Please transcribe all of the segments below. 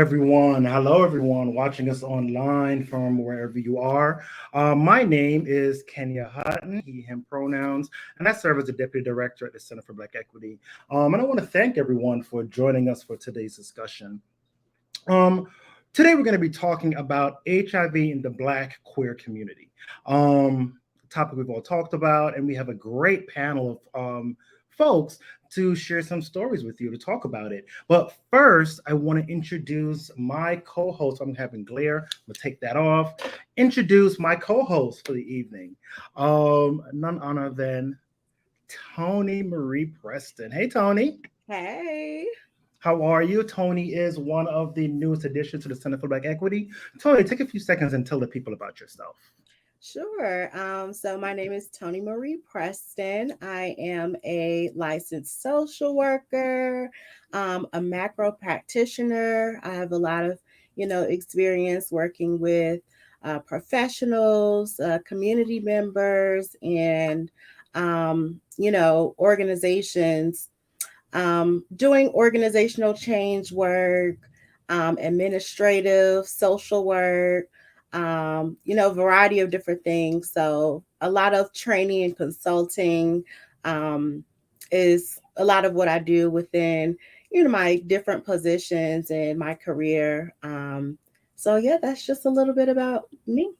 Hello, everyone watching us online from wherever you are. My name is Kenya Hutton, he, him pronouns, and I serve as the Deputy Director at the Center for Black Equity. And I want to thank everyone for joining us for today's discussion. Um, Today, we're going to be talking about HIV in the Black queer community. Topic we've all talked about, and we have a great panel of folks to share some stories with you to talk about it. But first, I want to introduce my co-host. I'm having glare. I'm going to take that off. Introduce my co-host for the evening. None other than Toni Marie Preston. Hey, Toni. Hey. How are you? Toni is one of the newest additions to the Center for Black Equity. Toni, take a few seconds and tell the people about yourself. Sure. So my name is Toni Marie Preston. I am a licensed social worker, a macro practitioner. I have a lot of, experience working with professionals, community members, and, organizations doing organizational change work, administrative, social work, variety of different things. So a lot of training and consulting is a lot of what I do within, my different positions in my career. So yeah, that's just a little bit about me.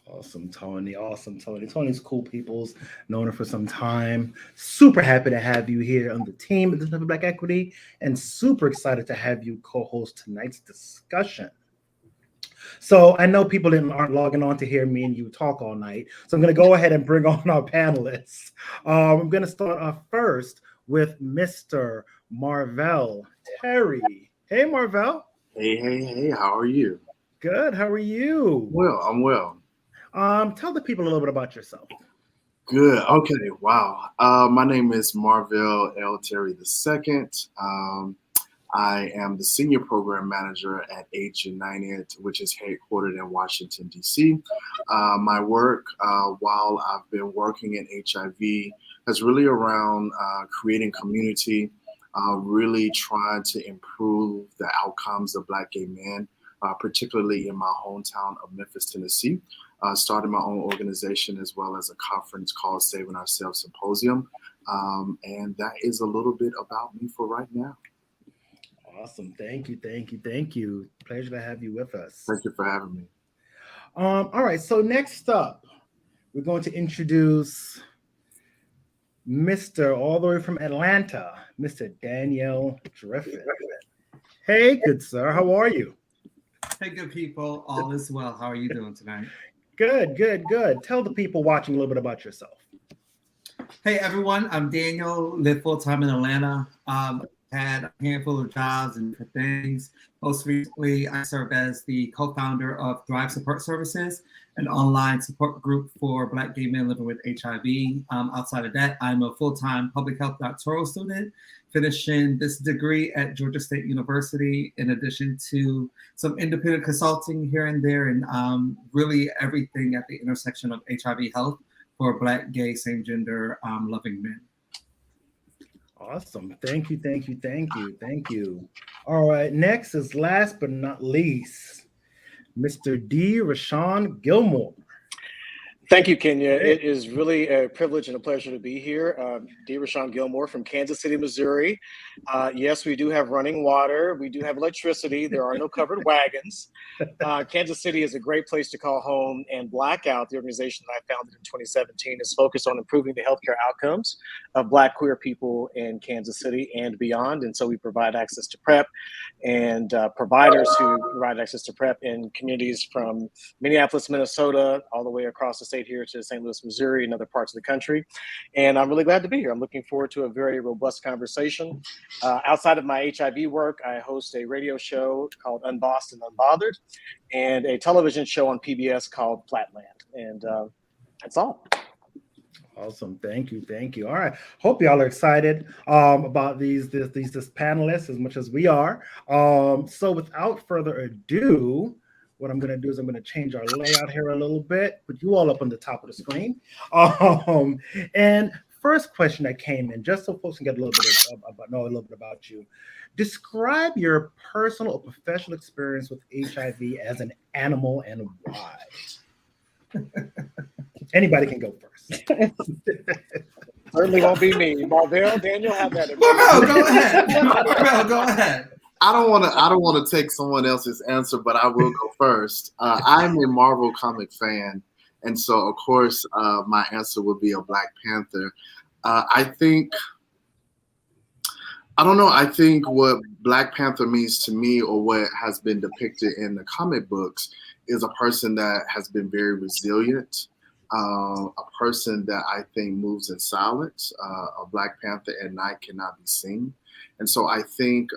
Awesome, Toni. Awesome, Toni. Toni's cool peoples. Known her for some time. Super happy to have you here on the team at the Center for Black Equity, and super excited to have you co-host tonight's discussion. So I know people aren't logging on to hear me and you talk all night. So I'm going to go ahead and bring on our panelists. I'm going to start off first with Mr. Marvell Terry. Hey, Marvell. Hey, how are you? Good. How are you? Well, I'm well. Tell the people a little bit about yourself. Good. Okay. Wow. My name is Marvell L. Terry II. I am the Senior Program Manager at H United, which is headquartered in Washington, D.C. My work while I've been working in HIV is really around creating community, really trying to improve the outcomes of Black gay men, particularly in my hometown of Memphis, Tennessee. Started my own organization as well as a conference called Saving Ourselves Symposium. And that is a little bit about me for right now. Awesome. Thank you. Pleasure to have you with us. Thank you for having me. All right. So next up, we're going to introduce Mr. all the way from Atlanta, Mr. Daniel Driffin. Hey, good sir. How are you? Hey, good people. All is well. How are you doing tonight? Good. Tell the people watching a little bit about yourself. Hey, everyone. I'm Daniel, live full-time in Atlanta. Had a handful of jobs and different things. Most recently, I serve as the co-founder of Thrive Support Services, an online support group for Black gay men living with HIV. Outside of that, I'm a full-time public health doctoral student, finishing this degree at Georgia State University, in addition to some independent consulting here and there, and really everything at the intersection of HIV health for Black, gay, same-gender loving men. Awesome. Thank you. All right. Next is last but not least, Mr. Rashaan Gilmore. Thank you, Kenya. It is really a privilege and a pleasure to be here. Rashaan Gilmore from Kansas City, Missouri. Yes, we do have running water. We do have electricity. There are no covered wagons. Kansas City is a great place to call home, and Blackout, the organization that I founded in 2017, is focused on improving the healthcare outcomes of Black queer people in Kansas City and beyond. And so we provide access to PrEP and providers who provide access to PrEP in communities from Minneapolis, Minnesota, all the way across the state here to St. Louis, Missouri, and other parts of the country. And I'm really glad to be here. I'm looking forward to a very robust conversation. Outside of my HIV work, I host a radio show called Unbossed and Unbothered, and a television show on PBS called Flatland. And that's all. Awesome. Thank you. All right. Hope y'all are excited about these panelists as much as we are. So without further ado, what I'm going to do is I'm going to change our layout here a little bit, put you all up on the top of the screen. And first question that came in, just so folks can get a little bit know a little bit about you. Describe your personal or professional experience with HIV as an animal and why. Anybody can go first. Certainly won't be me. Marvell, Daniel, have that. Marvell, go ahead. Marvell, go ahead. I don't want to take someone else's answer, but I will go first. I'm a Marvel comic fan, and so of course my answer would be a Black Panther. I think what Black Panther means to me, or what has been depicted in the comic books, is a person that has been very resilient, a person that I think moves in silence. A Black Panther at night cannot be seen. And so I think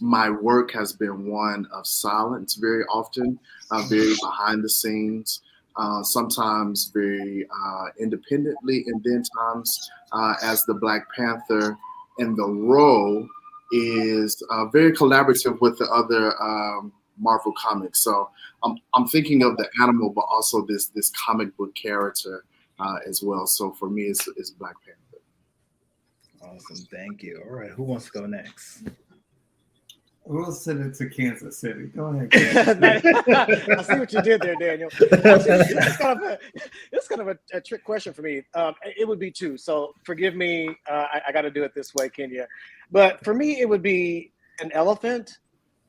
my work has been one of silence very often, very behind the scenes, sometimes very independently, and then times as the Black Panther. And the role is very collaborative with the other Marvel comics. So I'm thinking of the animal, but also this comic book character as well. So for me, it's Black Panther. Awesome, thank you. All right, who wants to go next? We'll send it to Kansas City. Go ahead. I see what you did there, Daniel. It's kind of a trick question for me. It would be two. So forgive me. I got to do it this way, Kenya. But for me, it would be an elephant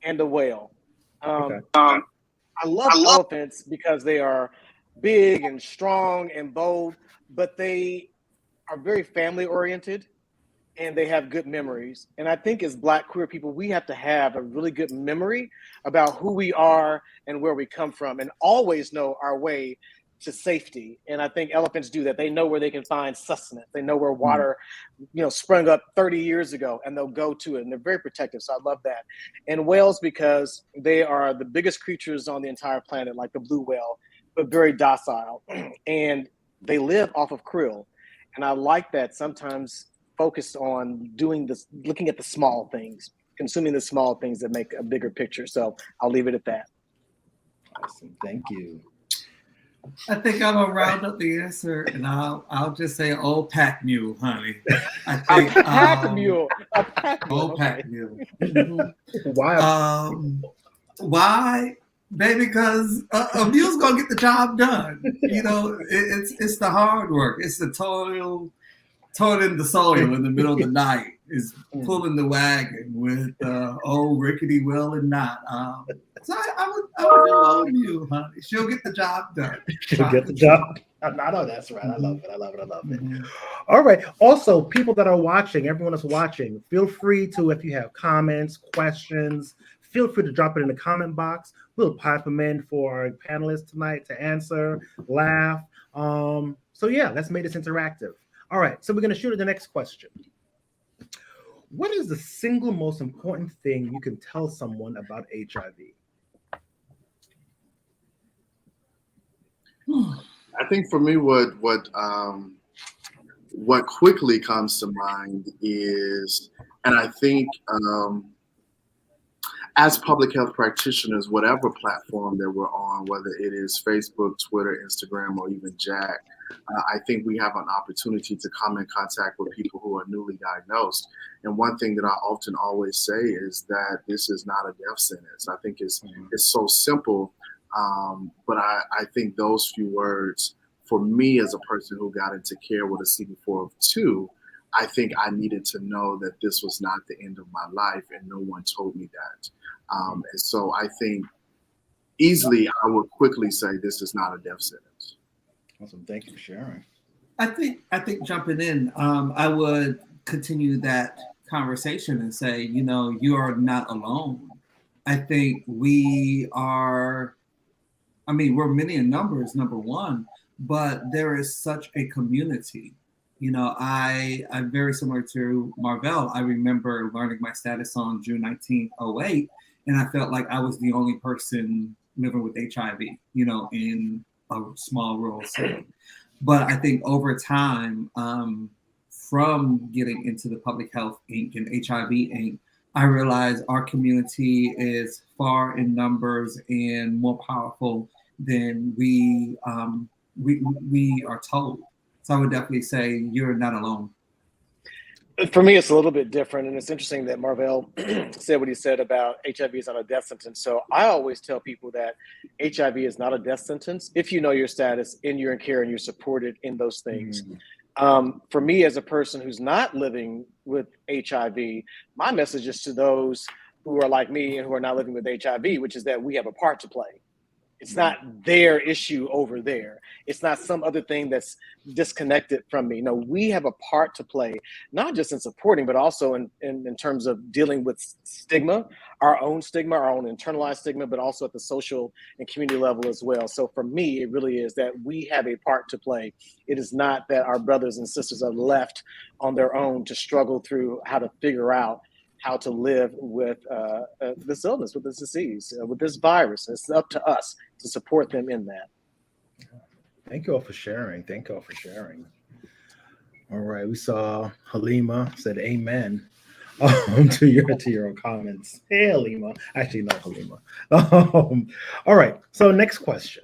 and a whale. Okay. I love elephants because they are big and strong and bold, but they are very family oriented. And they have good memories. And I think as Black queer people, we have to have a really good memory about who we are and where we come from, and always know our way to safety. And I think elephants do that. They know where they can find sustenance. They know where water, sprung up 30 years ago, and they'll go to it. And they're very protective. So I love that. And whales, because they are the biggest creatures on the entire planet, like the blue whale, but very docile. And they live off of krill. And I like that sometimes focused on doing this, looking at the small things, consuming the small things that make a bigger picture. So I'll leave it at that. Awesome, thank you. I think I'm gonna round up the answer, and I'll just say old pack mule, honey. I think a pack mule. Old pack mule. Mm-hmm. Why? Why? Baby, because a mule's gonna get the job done. It's the hard work. It's the toiling the soil in the middle of the night, is pulling the wagon with old rickety will and knot. So I would do old mule, honey. She'll get the job done. She'll get the job. I know that's right. I love it. Mm-hmm. All right. Also, people that are watching, everyone that's watching, feel free to, if you have comments, questions, feel free to drop it in the comment box. We'll pipe them in for our panelists tonight to answer, laugh. So yeah, let's make this interactive. All right, so we're going to shoot at the next question. What is the single most important thing you can tell someone about HIV? I think for me, what quickly comes to mind is, and I think as public health practitioners, whatever platform that we're on, whether it is Facebook, Twitter, Instagram, or even Jack, I think we have an opportunity to come in contact with people who are newly diagnosed. And one thing that I often always say is that this is not a death sentence. I think it's so simple, but I think those few words, for me as a person who got into care with a CD4 of 2, I think I needed to know that this was not the end of my life, and no one told me that. And so I think easily I would quickly say this is not a death sentence. Awesome. Thank you for sharing. I think jumping in, I would continue that conversation and say, you are not alone. I think we're many in numbers, number one, but there is such a community. I'm very similar to Marvell. I remember learning my status on June 19th, 2008, and I felt like I was the only person living with HIV, in a small rural city. But I think over time, from getting into the Public Health Inc. and HIV Inc., I realized our community is far in numbers and more powerful than we are told. So I would definitely say you're not alone. For me, it's a little bit different, and it's interesting that Marvell said what he said about HIV is not a death sentence. So I always tell people that HIV is not a death sentence if you know your status and you're in care and you're supported in those things. For me, as a person who's not living with HIV, my message is to those who are like me and who are not living with HIV, which is that we have a part to play. It's not their issue over there. It's not some other thing that's disconnected from me. No, we have a part to play, not just in supporting, but also in terms of dealing with stigma, our own internalized stigma, but also at the social and community level as well. So for me, it really is that we have a part to play. It is not that our brothers and sisters are left on their own to struggle through how to figure out how to live with this illness, with this disease, with this virus. It's up to us to support them in that. Thank you all for sharing. All right, we saw Halima said amen to your comments. Hey, Halima. Actually, not Halima. All right, so next question.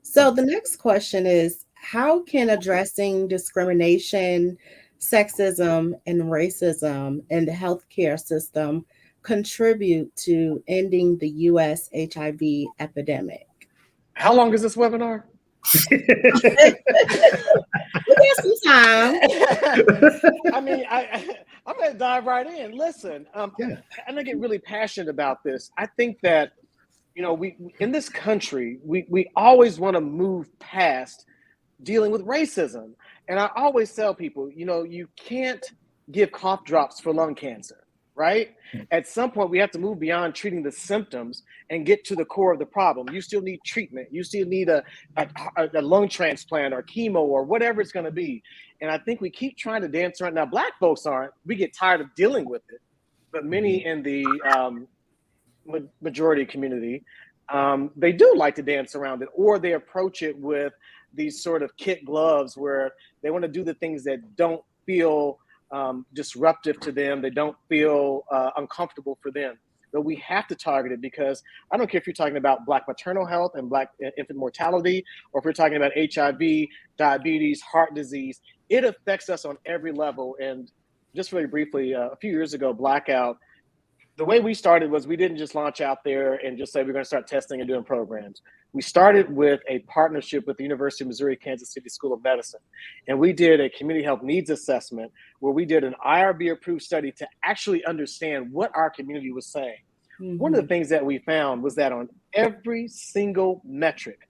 So the next question is, how can addressing discrimination, sexism, and racism in the healthcare system contribute to ending the U.S. HIV epidemic? How long is this webinar? We got some time. I mean, I'm going to dive right in. Listen, I'm going to get really passionate about this. I think that, we in this country, we always want to move past dealing with racism. And I always tell people, you can't give cough drops for lung cancer, right? At some point, we have to move beyond treating the symptoms and get to the core of the problem. You still need treatment. You still need a lung transplant or chemo or whatever it's going to be. And I think we keep trying to dance around. Now, Black folks aren't. We get tired of dealing with it. But many in the majority community, they do like to dance around it, or they approach it with these sort of kid gloves where they want to do the things that don't feel disruptive to them. They don't feel uncomfortable for them. But we have to target it, because I don't care if you're talking about Black maternal health and Black infant mortality, or if we're talking about HIV, diabetes, heart disease, it affects us on every level. And just really briefly, a few years ago, Blackout, the way we started was we didn't just launch out there and just say we're going to start testing and doing programs. We started with a partnership with the University of Missouri, Kansas City School of Medicine. And we did a community health needs assessment where we did an IRB approved study to actually understand what our community was saying. Mm-hmm. One of the things that we found was that on every single metric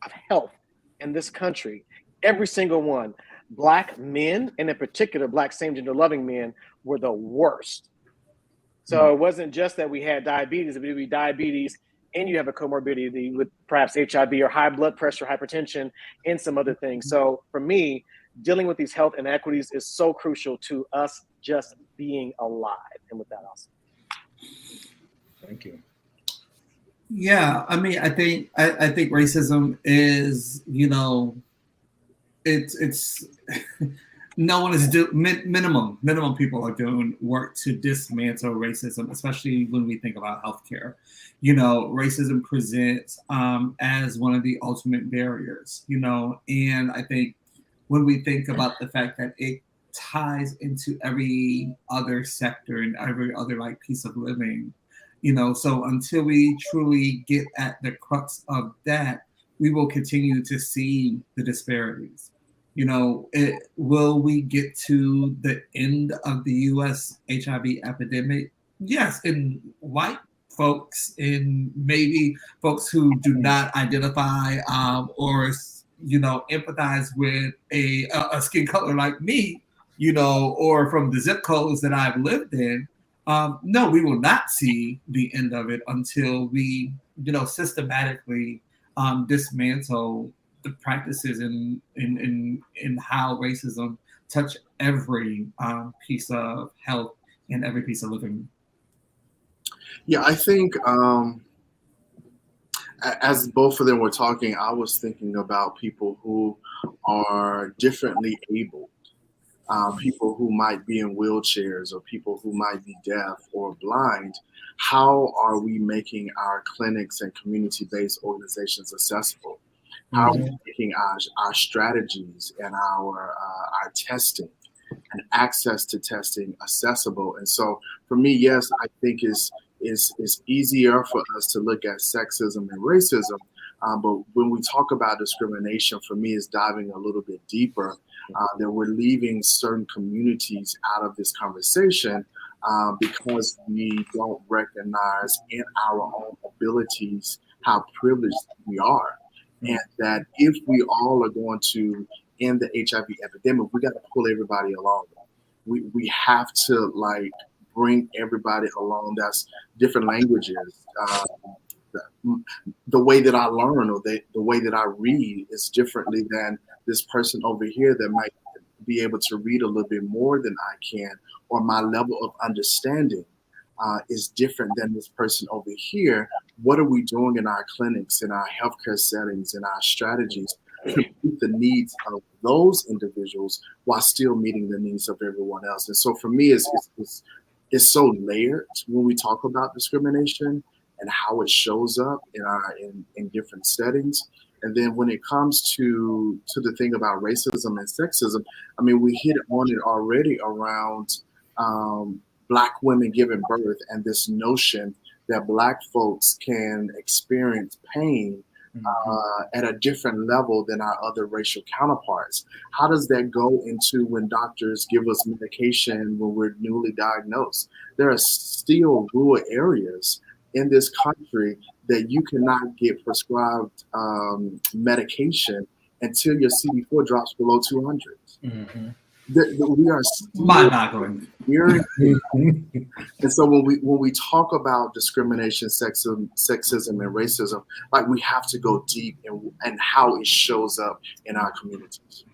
of health in this country, every single one, Black men, and in particular, Black same-gender loving men, were the worst. So it wasn't just that we had diabetes, it would be diabetes and you have a comorbidity with perhaps HIV or high blood pressure, hypertension, and some other things. So for me, dealing with these health inequities is so crucial to us just being alive. And with that, I'll say. Thank you. Yeah, I mean, I think racism is, it's no one is minimum people are doing work to dismantle racism, especially when we think about healthcare. Racism presents as one of the ultimate barriers, and I think when we think about the fact that it ties into every other sector and every other piece of living, so until we truly get at the crux of that, we will continue to see the disparities. Will we get to the end of the U.S. HIV epidemic? Yes, and white folks and maybe folks who do not identify or empathize with a skin color like me, or from the zip codes that I've lived in. No, we will not see the end of it until we, systematically dismantle the practices in how racism touch every piece of health and every piece of living. Yeah, I think as both of them were talking, I was thinking about people who are differently abled, people who might be in wheelchairs, or people who might be deaf or blind. How are we making our clinics and community-based organizations accessible? How are we making our strategies and our testing and access to testing accessible? And so for me, yes, I think it's easier for us to look at sexism and racism. But when we talk about discrimination, for me, it's diving a little bit deeper, that we're leaving certain communities out of this conversation because we don't recognize in our own abilities how privileged we are. And that if we all are going to end the HIV epidemic, we got to pull everybody along. We have to like bring everybody along. That's different languages. The way that I learn or the way that I read is differently than this person over here that might be able to read a little bit more than I can, or my level of understanding is different than this person over here. What are we doing in our clinics, in our healthcare settings, in our strategies to meet the needs of those individuals while still meeting the needs of everyone else? And so for me, it's so layered when we talk about discrimination and how it shows up in different settings. And then when it comes to the thing about racism and sexism, I mean, we hit on it already around Black women giving birth and this notion that Black folks can experience pain at a different level than our other racial counterparts. How does that go into when doctors give us medication when we're newly diagnosed? There are still rural areas in this country that you cannot get prescribed medication until your CD4 drops below 200. We are mind-boggling. And so when we talk about discrimination, sexism, and racism, like we have to go deep and how it shows up in our communities.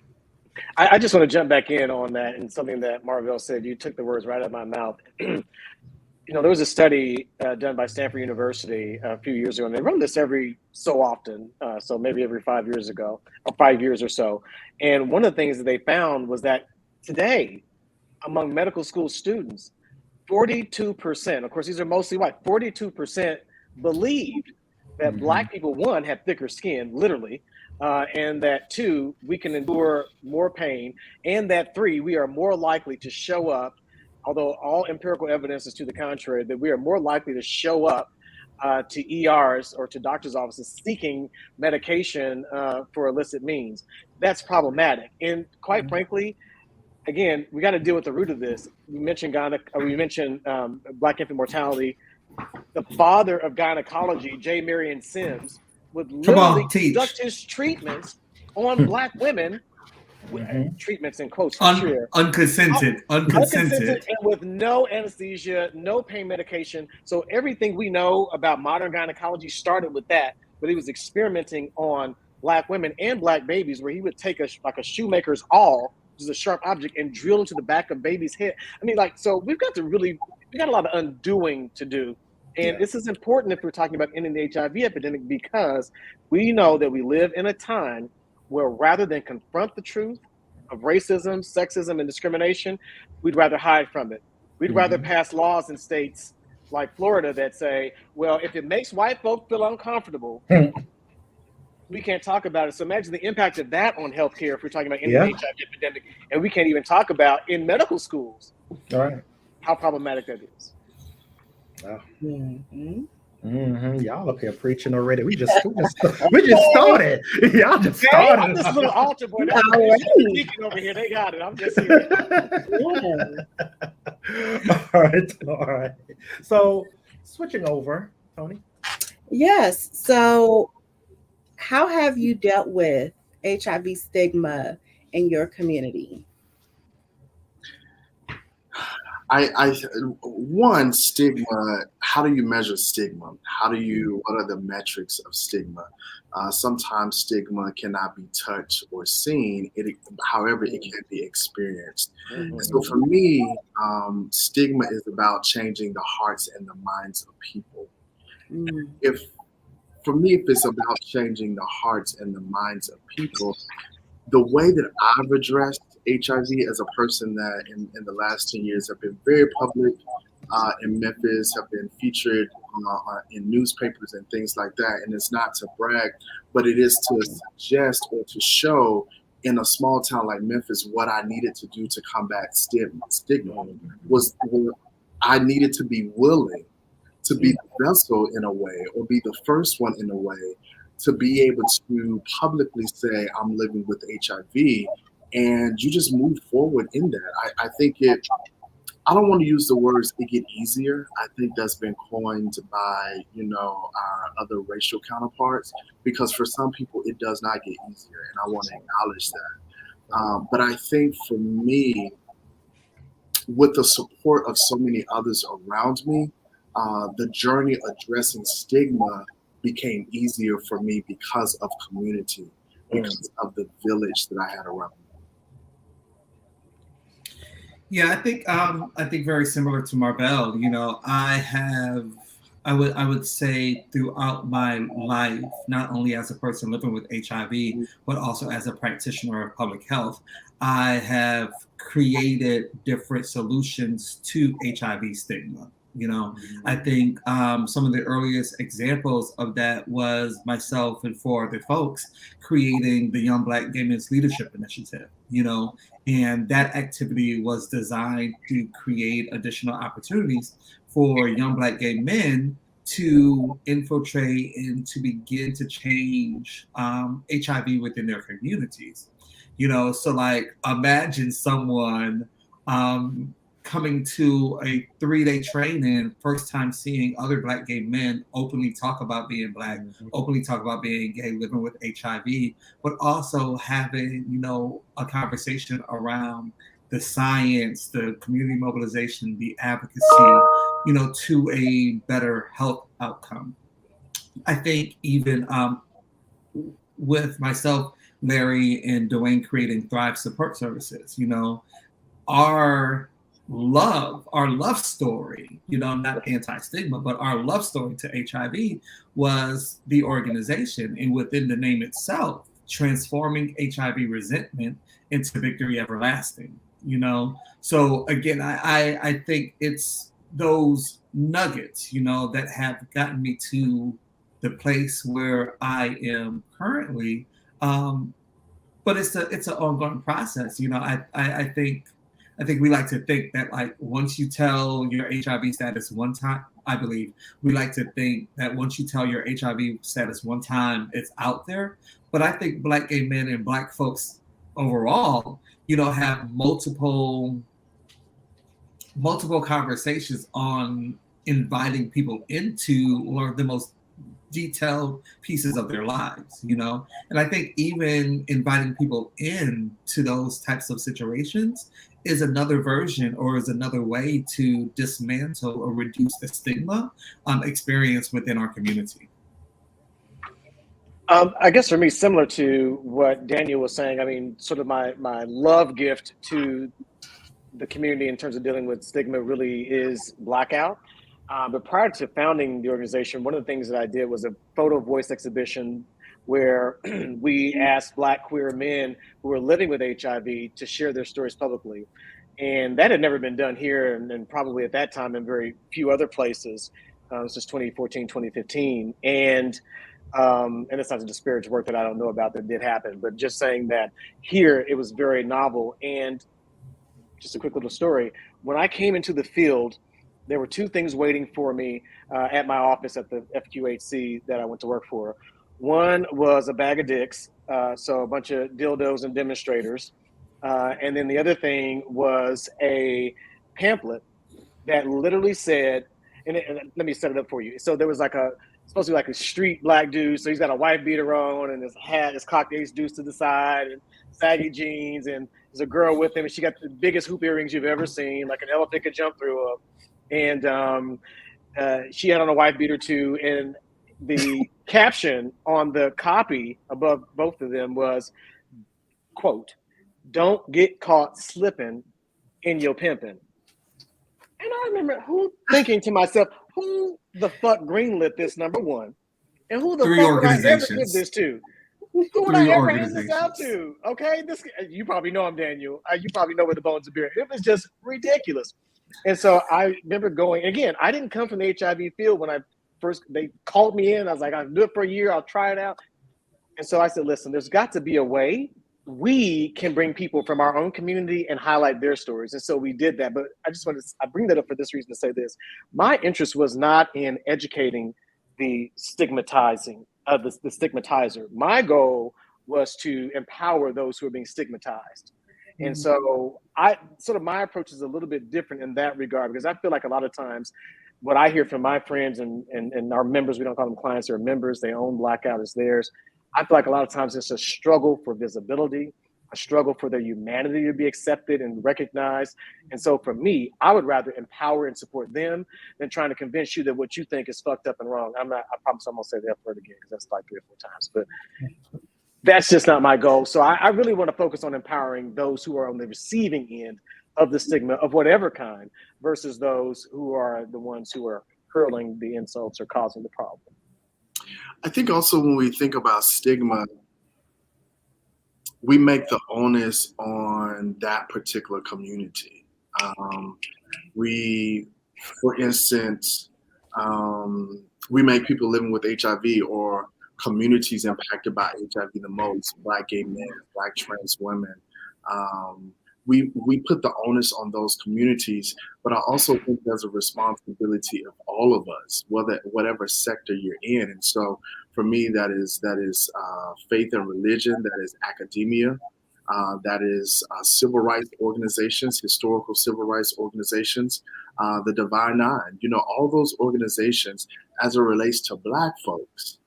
I just want to jump back in on that, and something that Marvell said. You took the words right out of my mouth. You know, there was a study done by Stanford University a few years ago, and they run this every so often, so maybe every 5 years ago, or 5 years or so. And one of the things that they found was that today, among medical school students, 42%, of course, these are mostly white, 42% believed that Black people, one, have thicker skin, literally, and that two, we can endure more pain, and that three, we are more likely to show up, although all empirical evidence is to the contrary, that we are more likely to show up to ERs or to doctor's offices seeking medication for illicit means. That's problematic. And quite frankly, again, we got to deal with the root of this. We mentioned Black infant mortality. The father of gynecology, J. Marion Sims, would literally conduct his treatments on Black women, treatments in quotes, unconsented, and with no anesthesia, no pain medication. So everything we know about modern gynecology started with that, but he was experimenting on Black women and Black babies, where he would take a shoemaker's awl, which is a sharp object, and drill into the back of baby's head. I mean, so we got a lot of undoing to do. And this is important if we're talking about ending the HIV epidemic, because we know that we live in a time where rather than confront the truth of racism, sexism, and discrimination, we'd rather hide from it. We'd rather pass laws in states like Florida that say, well, if it makes white folk feel uncomfortable, we can't talk about it. So imagine the impact of that on healthcare if we're talking about ending the HIV epidemic, and we can't even talk about in medical schools how problematic that is. Wow. Y'all up here preaching already. We just started. Y'all just started. I'm just a little altar boy. Deacon over here. They got it. I'm just here. All right. So switching over, Tony. Yes. So how have you dealt with HIV stigma in your community? One, stigma, how do you measure stigma? What are the metrics of stigma? Sometimes stigma cannot be touched or seen. However, it can be experienced. And so for me, stigma is about changing the hearts and the minds of people. If it's about changing the hearts and the minds of people, the way that I've addressed HIV as a person that in the last 10 years have been very public, in Memphis have been featured in newspapers and things like that. And it's not to brag, but it is to suggest or to show in a small town like Memphis what I needed to do to combat stigma was I needed to be willing to be the vessel in a way, or be the first one in a way, to be able to publicly say I'm living with HIV, and you just move forward in that. I think I don't want to use the words "it get easier." I think that's been coined by our other racial counterparts, because for some people it does not get easier, and I want to acknowledge that. But I think for me, with the support of so many others around me, the journey addressing stigma became easier for me because of community, because of the village that I had around me. Yeah, I think very similar to Marvell. I would say throughout my life, not only as a person living with HIV, but also as a practitioner of public health, I have created different solutions to HIV stigma. I think some of the earliest examples of that was myself and four other folks creating the Young Black Gay Men's Leadership Initiative, and that activity was designed to create additional opportunities for young Black gay men to infiltrate and to begin to change HIV within their communities. So like imagine someone coming to a 3-day training, first time seeing other Black gay men openly talk about being Black, openly talk about being gay, living with HIV, but also having, a conversation around the science, the community mobilization, the advocacy, to a better health outcome. I think even with myself, Larry, and Dwayne creating Thrive Support Services, our love story, not anti-stigma, but our love story to HIV was the organization, and within the name itself, transforming HIV resentment into victory everlasting. So again, I think it's those nuggets, that have gotten me to the place where I am currently. But it's an ongoing process. I think we like to think that like once you tell your HIV status one time, I believe we like to think that once you tell your HIV status one time, it's out there. But I think Black gay men and Black folks overall, have multiple conversations on inviting people into one of the most detailed pieces of their lives, And I think even inviting people in to those types of situations is another version or is another way to dismantle or reduce the stigma experience within our community. I guess for me, similar to what Daniel was saying, I mean, sort of my love gift to the community in terms of dealing with stigma really is Blackout. But prior to founding the organization, one of the things that I did was a photo voice exhibition where we asked Black queer men who were living with HIV to share their stories publicly. And that had never been done here, and probably at that time in very few other places since 2014, 2015. And it's not to disparage work that I don't know about that did happen, but just saying that here it was very novel. And just a quick little story. When I came into the field, there were two things waiting for me at my office at the FQHC that I went to work for. One was a bag of dicks, so a bunch of dildos and demonstrators. And then the other thing was a pamphlet that literally said, and let me set it up for you. So there was supposed to be like a street Black dude. So he's got a wife beater on and his hat is cocked ace deuce to the side and saggy jeans. And there's a girl with him and she got the biggest hoop earrings you've ever seen, like an elephant could jump through them. And she had on a wife beater too. And the caption on the copy above both of them was, quote, "Don't get caught slipping in your pimping." And I remember thinking to myself, who the fuck greenlit this, number one? And who the fuck would I ever give this to? Who would I ever hand this out to? Okay, you probably know him, Daniel. You probably know where the bones are buried. It was just ridiculous. And so I remember going, again, I didn't come from the HIV field when they called me in. I was like, I'll do it for a year. I'll try it out. And so I said, listen, there's got to be a way we can bring people from our own community and highlight their stories. And so we did that. But I bring that up for this reason to say this. My interest was not in educating the stigmatizer. My goal was to empower those who are being stigmatized. And so my approach is a little bit different in that regard, because I feel like a lot of times what I hear from my friends and our members, we don't call them clients, they're members, they own Blackout as theirs. I feel like a lot of times it's a struggle for visibility, a struggle for their humanity to be accepted and recognized. And so for me, I would rather empower and support them than trying to convince you that what you think is fucked up and wrong. I promise I'm gonna say the F word again, because that's like 3 or 4 times, but that's just not my goal. So I really want to focus on empowering those who are on the receiving end of the stigma of whatever kind versus those who are the ones who are hurling the insults or causing the problem. I think also when we think about stigma, we make the onus on that particular community. For instance, we make people living with HIV or communities impacted by HIV the most, Black gay men, Black trans women. We put the onus on those communities, but I also think there's a responsibility of all of us, whatever sector you're in. And so for me, that is faith and religion, that is academia, that is civil rights organizations, historical civil rights organizations, the Divine Nine, all those organizations as it relates to Black folks,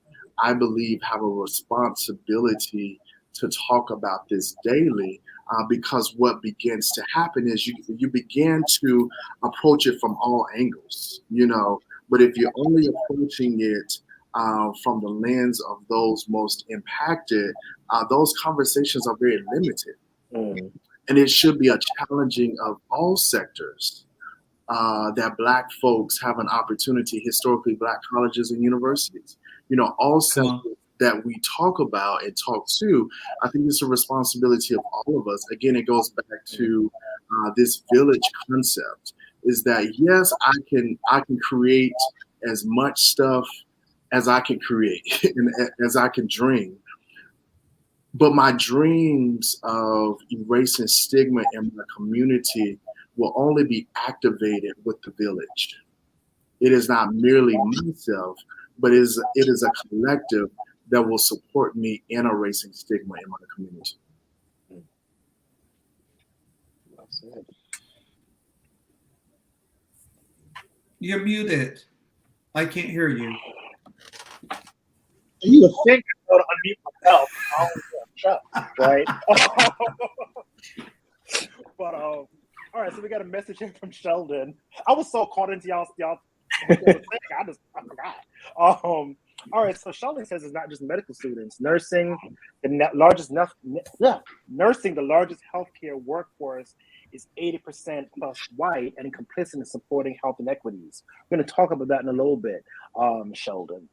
I believe have a responsibility to talk about this daily, because what begins to happen is you begin to approach it from all angles, but if you're only approaching it from the lens of those most impacted, those conversations are very limited. And it should be a challenging of all sectors that Black folks have an opportunity, historically Black colleges and universities, all sectors that we talk about and talk to. I think it's a responsibility of all of us. Again, it goes back to this village concept, is that yes, I can create as much stuff as I can create and as I can dream. But my dreams of erasing stigma in my community will only be activated with the village. It is not merely myself, but it is a collective that will support me in erasing stigma in my community. You're muted. I can't hear you. You would think I would unmute myself. I always shut, right? But all right, so we got a message here from Sheldon. I was so caught into y'all I forgot. All right, so Sheldon says it's not just medical students. Nursing, the largest healthcare workforce is 80% plus white and complicit in supporting health inequities. We're going to talk about that in a little bit, Sheldon.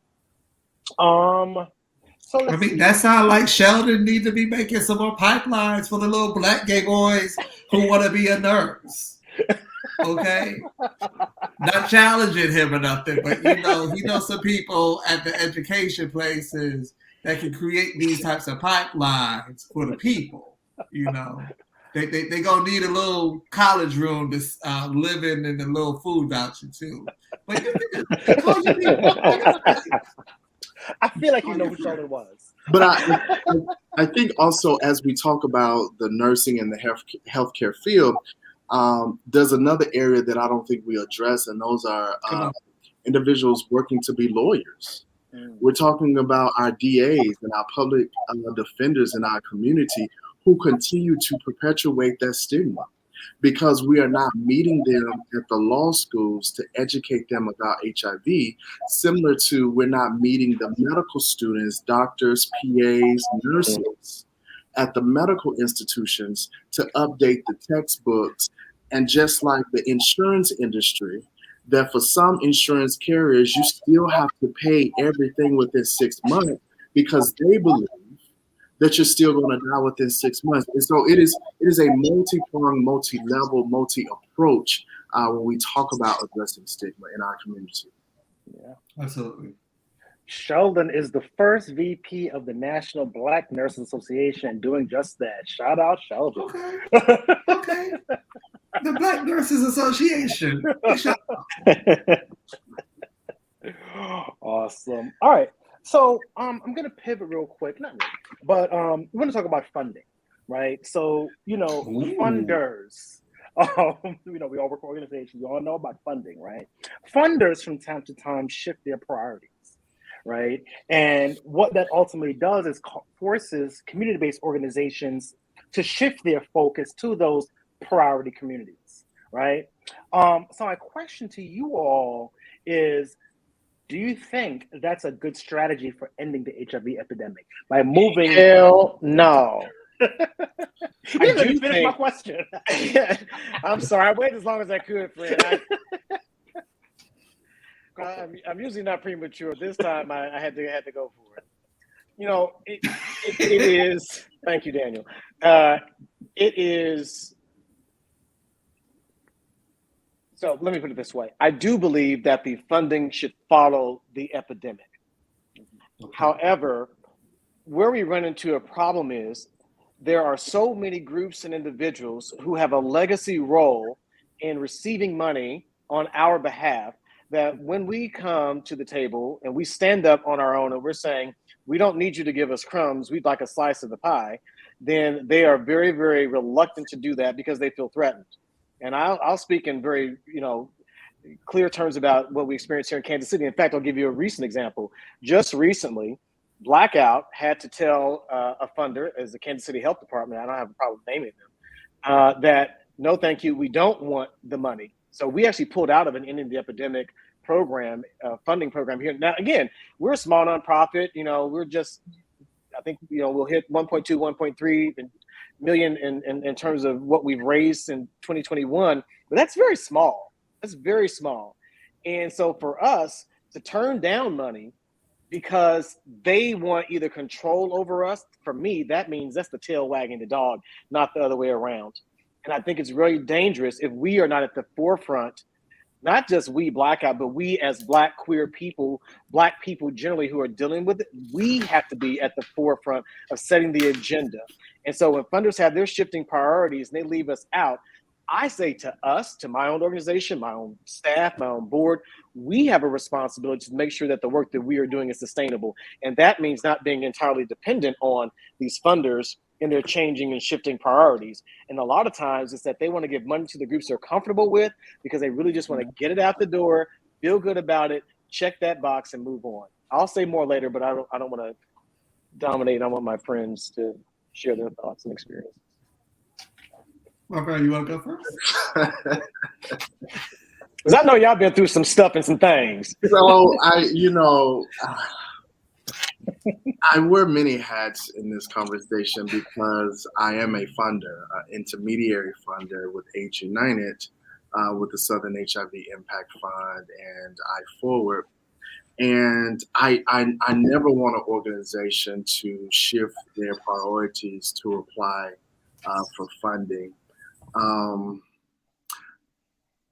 That sounds like Sheldon needs to be making some more pipelines for the little Black gay boys who want to be a nurse. Okay, not challenging him or nothing, but he knows some people at the education places that can create these types of pipelines for the people. They gonna need a little college room to live in and a little food voucher too. But I feel like you know who Sheldon was. But I think also as we talk about the nursing and the healthcare field, there's another area that I don't think we address, and those are individuals working to be lawyers. We're talking about our DAs and our public defenders in our community who continue to perpetuate that stigma because we are not meeting them at the law schools to educate them about HIV, similar to we're not meeting the medical students, doctors, PAs, nurses at the medical institutions to update the textbooks. And just like the insurance industry, that for some insurance carriers, you still have to pay everything within 6 months because they believe that you're still going to die within 6 months. And so it is a multi-pronged, multi-level, multi-approach when we talk about addressing stigma in our community. Yeah. Absolutely. Sheldon is the first VP of the National Black Nurses Association doing just that. Shout out, Sheldon. Okay. The Black Nurses Association. Awesome. All right. So I'm gonna pivot real quick, not really, but we're gonna talk about funding, right? So funders. We all work for organizations. We all know about funding, right? Funders from time to time shift their priorities, right? And what that ultimately does is forces community-based organizations to shift their focus to those priority communities, right? So my question to you all is, do you think that's a good strategy for ending the HIV epidemic by moving? Hell no. I do finish my question. I'm sorry, I waited as long as I could, friend. I'm usually not premature. This time I had to go for it. It is. Thank you, Daniel. It is. So let me put it this way. I do believe that the funding should follow the epidemic. Okay. However, where we run into a problem is there are so many groups and individuals who have a legacy role in receiving money on our behalf that when we come to the table and we stand up on our own and we're saying, we don't need you to give us crumbs, we'd like a slice of the pie, then they are very, very reluctant to do that because they feel threatened. And I'll speak in very, clear terms about what we experienced here in Kansas City. In fact, I'll give you a recent example. Just recently, Blackout had to tell a funder, as the Kansas City Health Department, I don't have a problem naming them, that no, thank you, we don't want the money. So we actually pulled out of an Ending the Epidemic program, funding program here. Now, again, we're a small nonprofit. We're just, I think, we'll hit 1.2, 1.3 million in terms of what we've raised in 2021, but that's very small. That's very small. And so for us to turn down money because they want either control over us, for me, that means that's the tail wagging the dog, not the other way around. And I think it's really dangerous if we are not at the forefront, not just we Blackout, but we as Black queer people, Black people generally who are dealing with it, we have to be at the forefront of setting the agenda. And so when funders have their shifting priorities and they leave us out, I say to us, to my own organization, my own staff, my own board, we have a responsibility to make sure that the work that we are doing is sustainable. And that means not being entirely dependent on these funders in their changing and shifting priorities. And a lot of times it's that they want to give money to the groups they're comfortable with because they really just want to get it out the door, feel good about it, check that box and move on. I'll say more later, but I don't want to dominate. I want my friends to share their thoughts and experiences. Marvell, you want to go first? Because I know y'all been through some stuff and some things. So I wear many hats in this conversation because I am a funder, intermediary funder with AIDS United, with the Southern HIV Impact Fund and I-Forward. And I never want an organization to shift their priorities to apply for funding.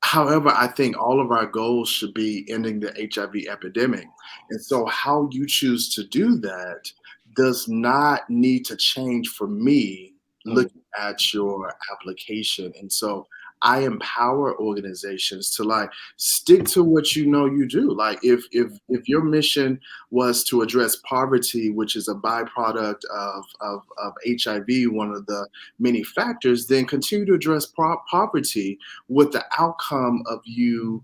However, I think all of our goals should be ending the HIV epidemic. And so how you choose to do that does not need to change for me looking at your application. And so I empower organizations to stick to what you know you do. Like if your mission was to address poverty, which is a byproduct of HIV, one of the many factors, then continue to address poverty with the outcome of you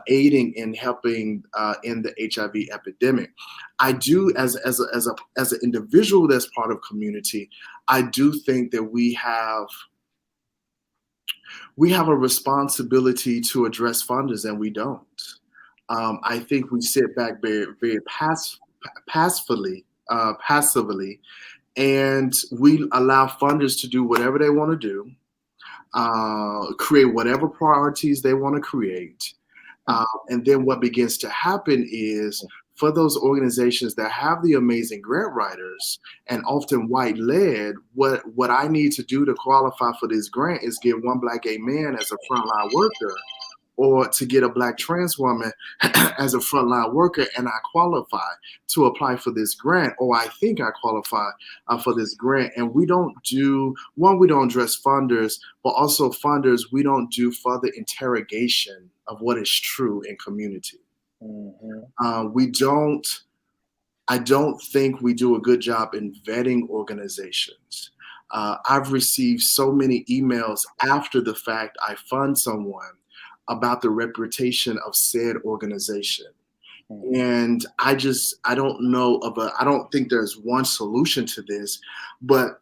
aiding in helping in the HIV epidemic. I do, as an individual that's part of community, I do think that we have a responsibility to address funders, and we don't. I think we sit back very, very passively, and we allow funders to do whatever they want to do, create whatever priorities they want to create. And then what begins to happen is for those organizations that have the amazing grant writers and often white-led, what I need to do to qualify for this grant is get one Black gay man as a frontline worker, or to get a Black trans woman as a frontline worker, and I qualify to apply for this grant, or I think I qualify for this grant. And we don't address funders, but also funders, we don't do further interrogation of what is true in community. I don't think we do a good job in vetting organizations. I've received so many emails after the fact I fund someone about the reputation of said organization. And I don't think there's one solution to this, but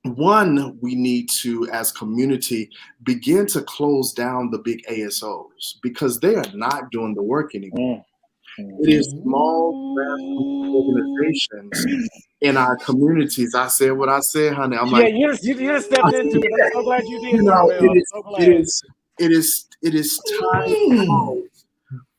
one, we need to, as community, begin to close down the big ASOs because they are not doing the work anymore. It is small organizations in our communities. I said what I said, honey. I'm like, you just stepped into it. I'm so glad you did. It is time out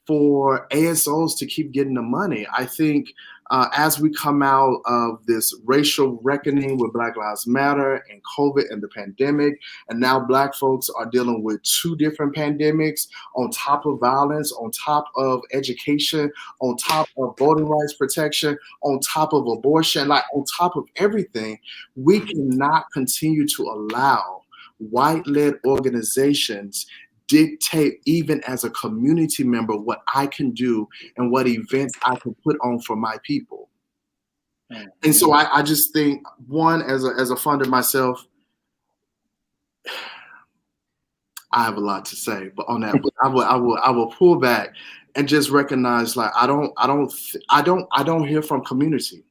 for ASOs to keep getting the money. I think as we come out of this racial reckoning with Black Lives Matter and COVID and the pandemic, and now Black folks are dealing with 2 different pandemics on top of violence, on top of education, on top of voting rights protection, on top of abortion, like on top of everything, we cannot continue to allow white-led organizations dictate, even as a community member, what I can do and what events I can put on for my people. And so I just think, one, as a funder myself, I have a lot to say, but on that, but I will pull back and just recognize, like, I don't hear from community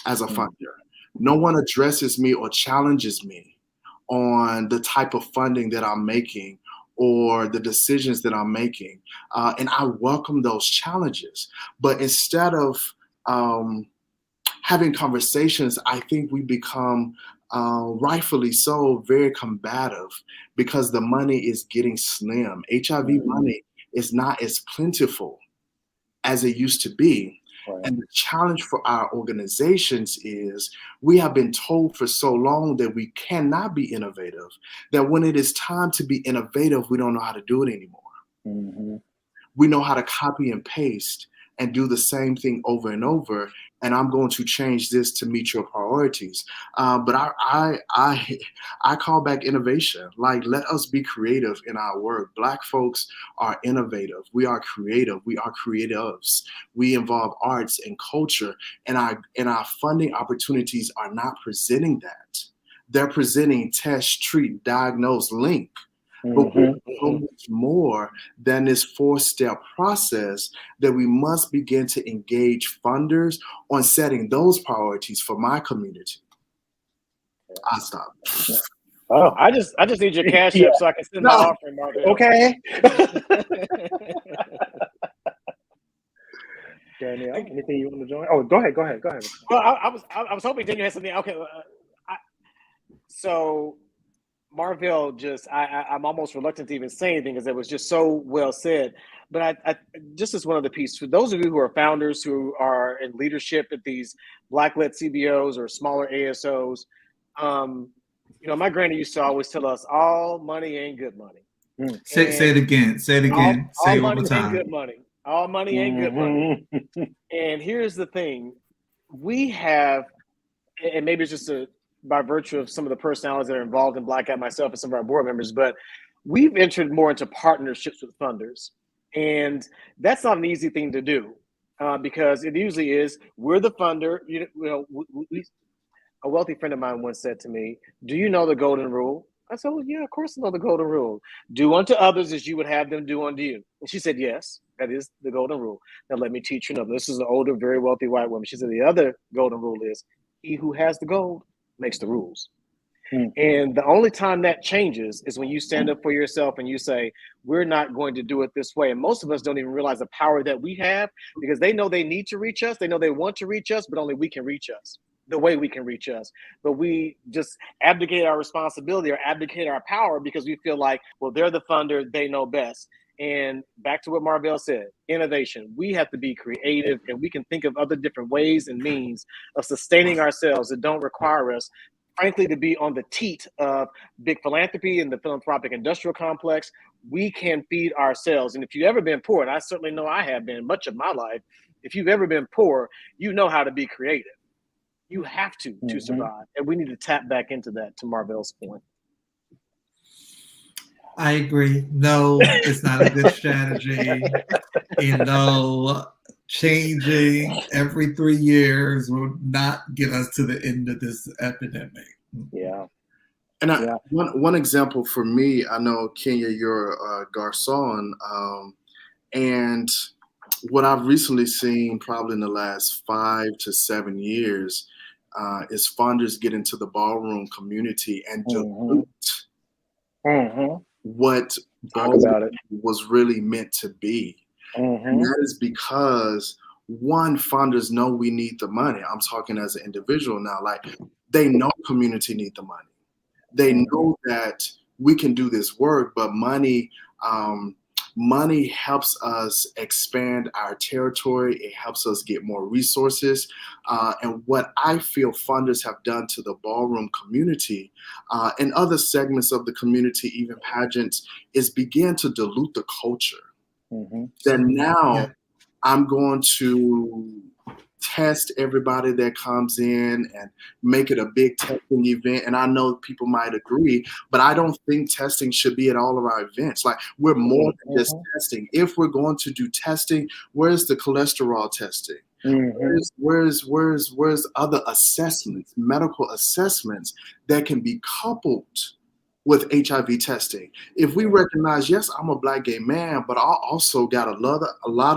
as a funder. No one addresses me or challenges me on the type of funding that I'm making or the decisions that I'm making. And I welcome those challenges. But instead of having conversations, I think we become, rightfully so, very combative because the money is getting slim. HIV money is not as plentiful as it used to be. And the challenge for our organizations is we have been told for so long that we cannot be innovative, that when it is time to be innovative, we don't know how to do it anymore. We know how to copy and paste and do the same thing over and over. And I'm going to change this to meet your priorities. But I call back innovation. Like, let us be creative in our work. Black folks are innovative. We are creative. We are creatives. We involve arts and culture. And our funding opportunities are not presenting that. They're presenting test, treat, diagnose, link. But we're so much more than this 4-step process that we must begin to engage funders on setting those priorities for my community. I'll stop. Oh, I just need your cash app so I can send my offering, Marvell. Okay. Daniel, anything you want to join? Oh, go ahead. Well, I was hoping Daniel had something. Okay, so Marvell I'm almost reluctant to even say anything because it was just so well said. But I just as one of the pieces, for those of you who are founders who are in leadership at these Black-led CBOs or smaller ASOs, my granny used to always tell us, all money ain't good money. Say it again. Say it again. Say it one more time. Ain't good money. All money ain't good money. And here's the thing. We have, and maybe it's just by virtue of some of the personalities that are involved in Black Hat, myself and some of our board members, but we've entered more into partnerships with funders. And that's not an easy thing to do because it usually is, we're the funder. A wealthy friend of mine once said to me, do you know the golden rule? I said, well, yeah, of course I know the golden rule. Do unto others as you would have them do unto you. And she said, yes, that is the golden rule. Now let me teach you another. This is an older, very wealthy white woman. She said, the other golden rule is, he who has the gold makes the rules. And the only time that changes is when you stand up for yourself and you say, we're not going to do it this way. And most of us don't even realize the power that we have because they know they need to reach us. They know they want to reach us, but only we can reach us the way we can reach us. But we just abdicate our responsibility or abdicate our power because we feel like, well, they're the funder, they know best. And back to what Marvell said, innovation. We have to be creative, and we can think of other different ways and means of sustaining ourselves that don't require us, frankly, to be on the teat of big philanthropy and the philanthropic industrial complex. We can feed ourselves. And if you've ever been poor, and I certainly know I have been much of my life, if you've ever been poor, you know how to be creative. You have to survive. And we need to tap back into that, to Marvell's point. I agree. No, it's not a good strategy. Changing every 3 years will not get us to the end of this epidemic. Yeah. And one example for me, I know, Kenya, you're a garçon, and what I've recently seen probably in the last 5 to 7 years is funders get into the ballroom community and dilute what ballroom was really meant to be. And that is because, one, funders know we need the money. I'm talking as an individual now. Like, they know community need the money. They know that we can do this work, but money helps us expand our territory. It helps us get more resources. And what I feel funders have done to the ballroom community and other segments of the community, even pageants, is begin to dilute the culture. That now I'm going to test everybody that comes in and make it a big testing event. And I know people might agree, but I don't think testing should be at all of our events. Like, we're more than just testing. If we're going to do testing, where's the cholesterol testing? Where's other assessments, medical assessments that can be coupled with HIV testing? If we recognize, yes, I'm a Black gay man, but I also got a lot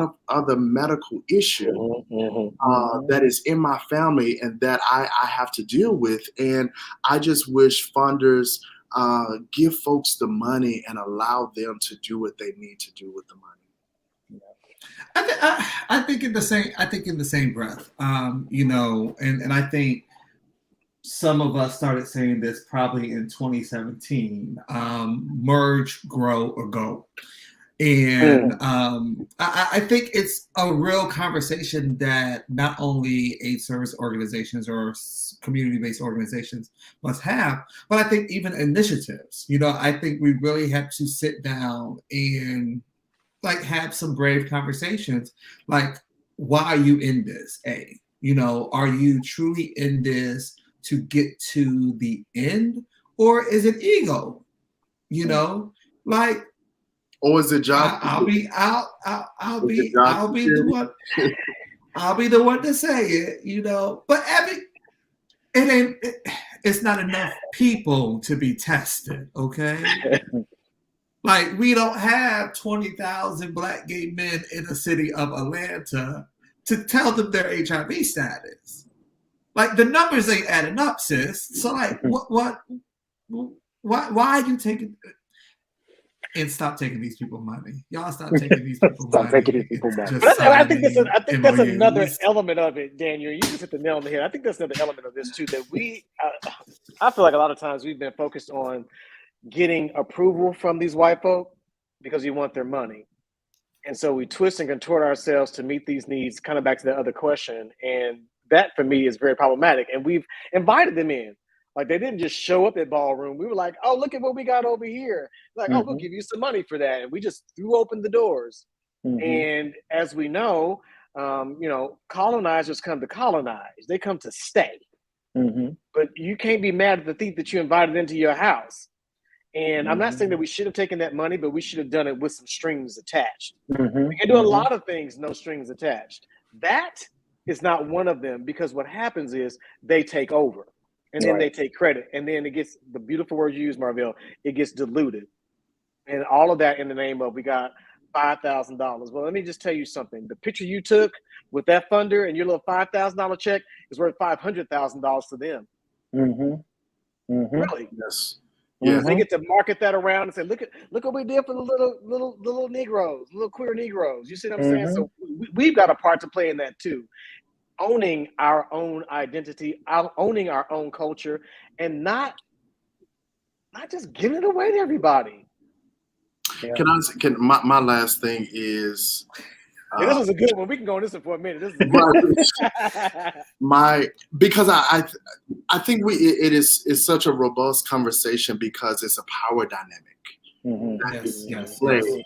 of other medical issues that is in my family and that I have to deal with. And I just wish funders give folks the money and allow them to do what they need to do with the money. I think in the same breath, and I think some of us started saying this probably in 2017, merge, grow, or go. And I think it's a real conversation that not only aid service organizations or community-based organizations must have, but I think even initiatives. I think we really have to sit down and have some brave conversations. Like, why are you in this? Are you truly in this to get to the end, or is it ego? Or is it job? I'll be the one. I'll be the one to say it, But it's not enough people to be tested, okay? We don't have 20,000 Black gay men in the city of Atlanta to tell them their HIV status. The numbers ain't adding up, sis. So why are you taking? And stop taking these people money. Y'all stop taking these people money. Taking these people money. But I think that's another element of it, Daniel. You just hit the nail on the head. I think that's another element of this too. That I feel like a lot of times we've been focused on getting approval from these white folk because we want their money. And so we twist and contort ourselves to meet these needs, kind of back to that other question. And that for me is very problematic. And we've invited them in. They didn't just show up at ballroom. We were like, oh, look at what we got over here. Oh, we'll give you some money for that. And we just threw open the doors. And as we know, colonizers come to colonize. They come to stay. But you can't be mad at the thief that you invited into your house. And I'm not saying that we should have taken that money, but we should have done it with some strings attached. We can do a lot of things, no strings attached. That is not one of them, because what happens is they take over. And then they take credit. And then it gets, the beautiful word you use, Marvell, it gets diluted. And all of that in the name of, we got $5,000. Well, let me just tell you something. The picture you took with that funder and your little $5,000 check is worth $500,000 to them. Really? Yes. Yeah. They get to market that around and say, look what we did for the little Negroes, little queer Negroes. You see what I'm saying? So we've got a part to play in that too. Owning our own identity, owning our own culture, and not just giving it away to everybody. Can my last thing is Yeah, this was a good one. We can go on this one for a minute. This is a good one. Because I think it's such a robust conversation because it's a power dynamic that is in play.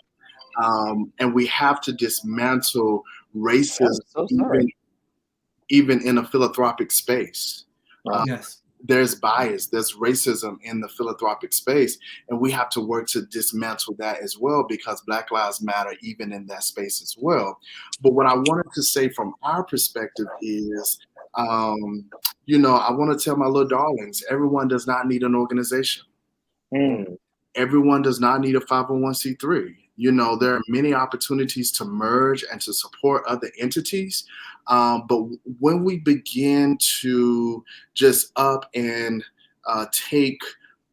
And we have to dismantle racism even in a philanthropic space. There's bias, there's racism in the philanthropic space, and we have to work to dismantle that as well because Black Lives Matter even in that space as well. But what I wanted to say from our perspective is, I want to tell my little darlings, everyone does not need an organization. Everyone does not need a 501c3. There are many opportunities to merge and to support other entities. But when we begin to just up and take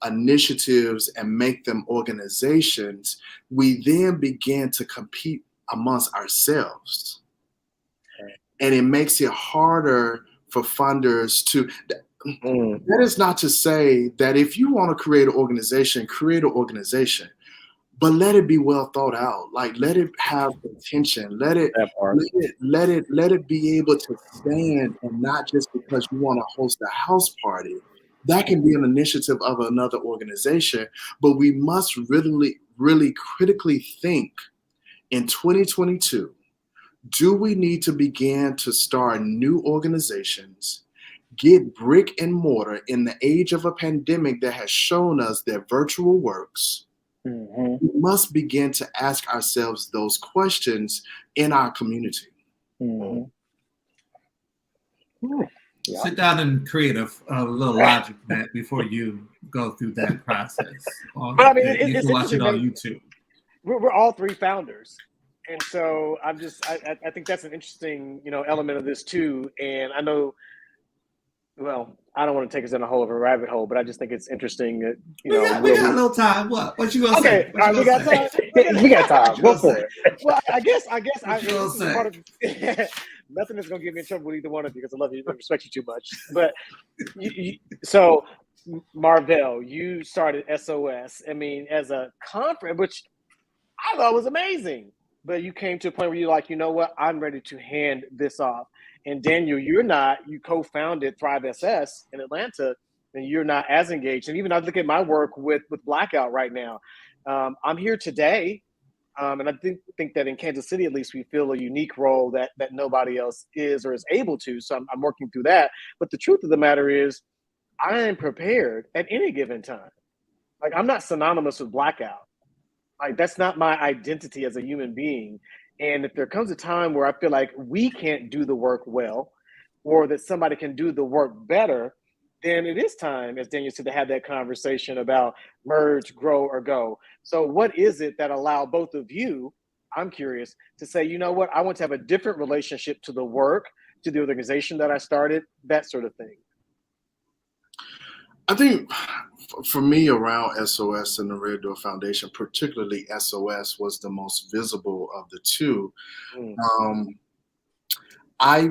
initiatives and make them organizations, we then begin to compete amongst ourselves. And it makes it harder for funders to... That is not to say that if you want to create an organization, but let it be well thought out. Like, let it have intention. Let it be able to stand, and not just because you want to host a house party. That can be an initiative of another organization, but we must really, really critically think in 2022, do we need to begin to start new organizations, get brick and mortar in the age of a pandemic that has shown us that virtual works? We must begin to ask ourselves those questions in our community. Sit down and create a little logic map before you go through that process. But I mean, you can watch it on YouTube. We're all three founders, and so I think that's an interesting element of this too. And I know. Well, I don't want to take us in a whole of a rabbit hole, but I just think it's interesting that, we got a little time. What you gonna say? Okay, we got time. We got time. Go for it. Well, I guess part of nothing is gonna get me in trouble with either one of you because I love you, I respect you too much. But so Marvell, you started SOS. I mean, as a conference, which I thought was amazing. But you came to a point where you're like, you know what? I'm ready to hand this off. And Daniel, you co-founded Thrive SS in Atlanta, and you're not as engaged. And even I look at my work with Blackout right now. I'm here today, and I think that in Kansas City, at least, we feel a unique role that nobody else is or is able to. So I'm working through that. But the truth of the matter is, I am prepared at any given time. Like, I'm not synonymous with Blackout. Like, that's not my identity as a human being. And if there comes a time where I feel like we can't do the work well, or that somebody can do the work better, then it is time, as Daniel said, to have that conversation about merge, grow, or go. So what is it that allowed both of you, I'm curious, to say, you know what, I want to have a different relationship to the work, to the organization that I started, that sort of thing? I think for me, around SOS and the Red Door Foundation, particularly SOS was the most visible of the two. And I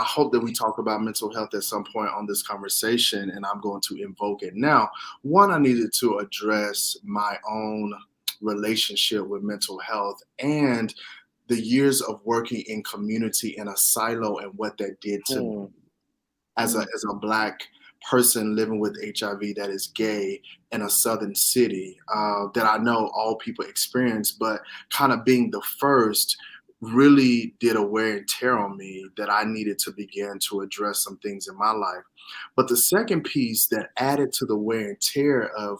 hope that we talk about mental health at some point on this conversation, and I'm going to invoke it now. One, I needed to address my own relationship with mental health and the years of working in community in a silo and what that did to me as a Black person living with HIV that is gay in a southern city that I know all people experience, but kind of being the first really did a wear and tear on me that I needed to begin to address some things in my life. But the second piece that added to the wear and tear of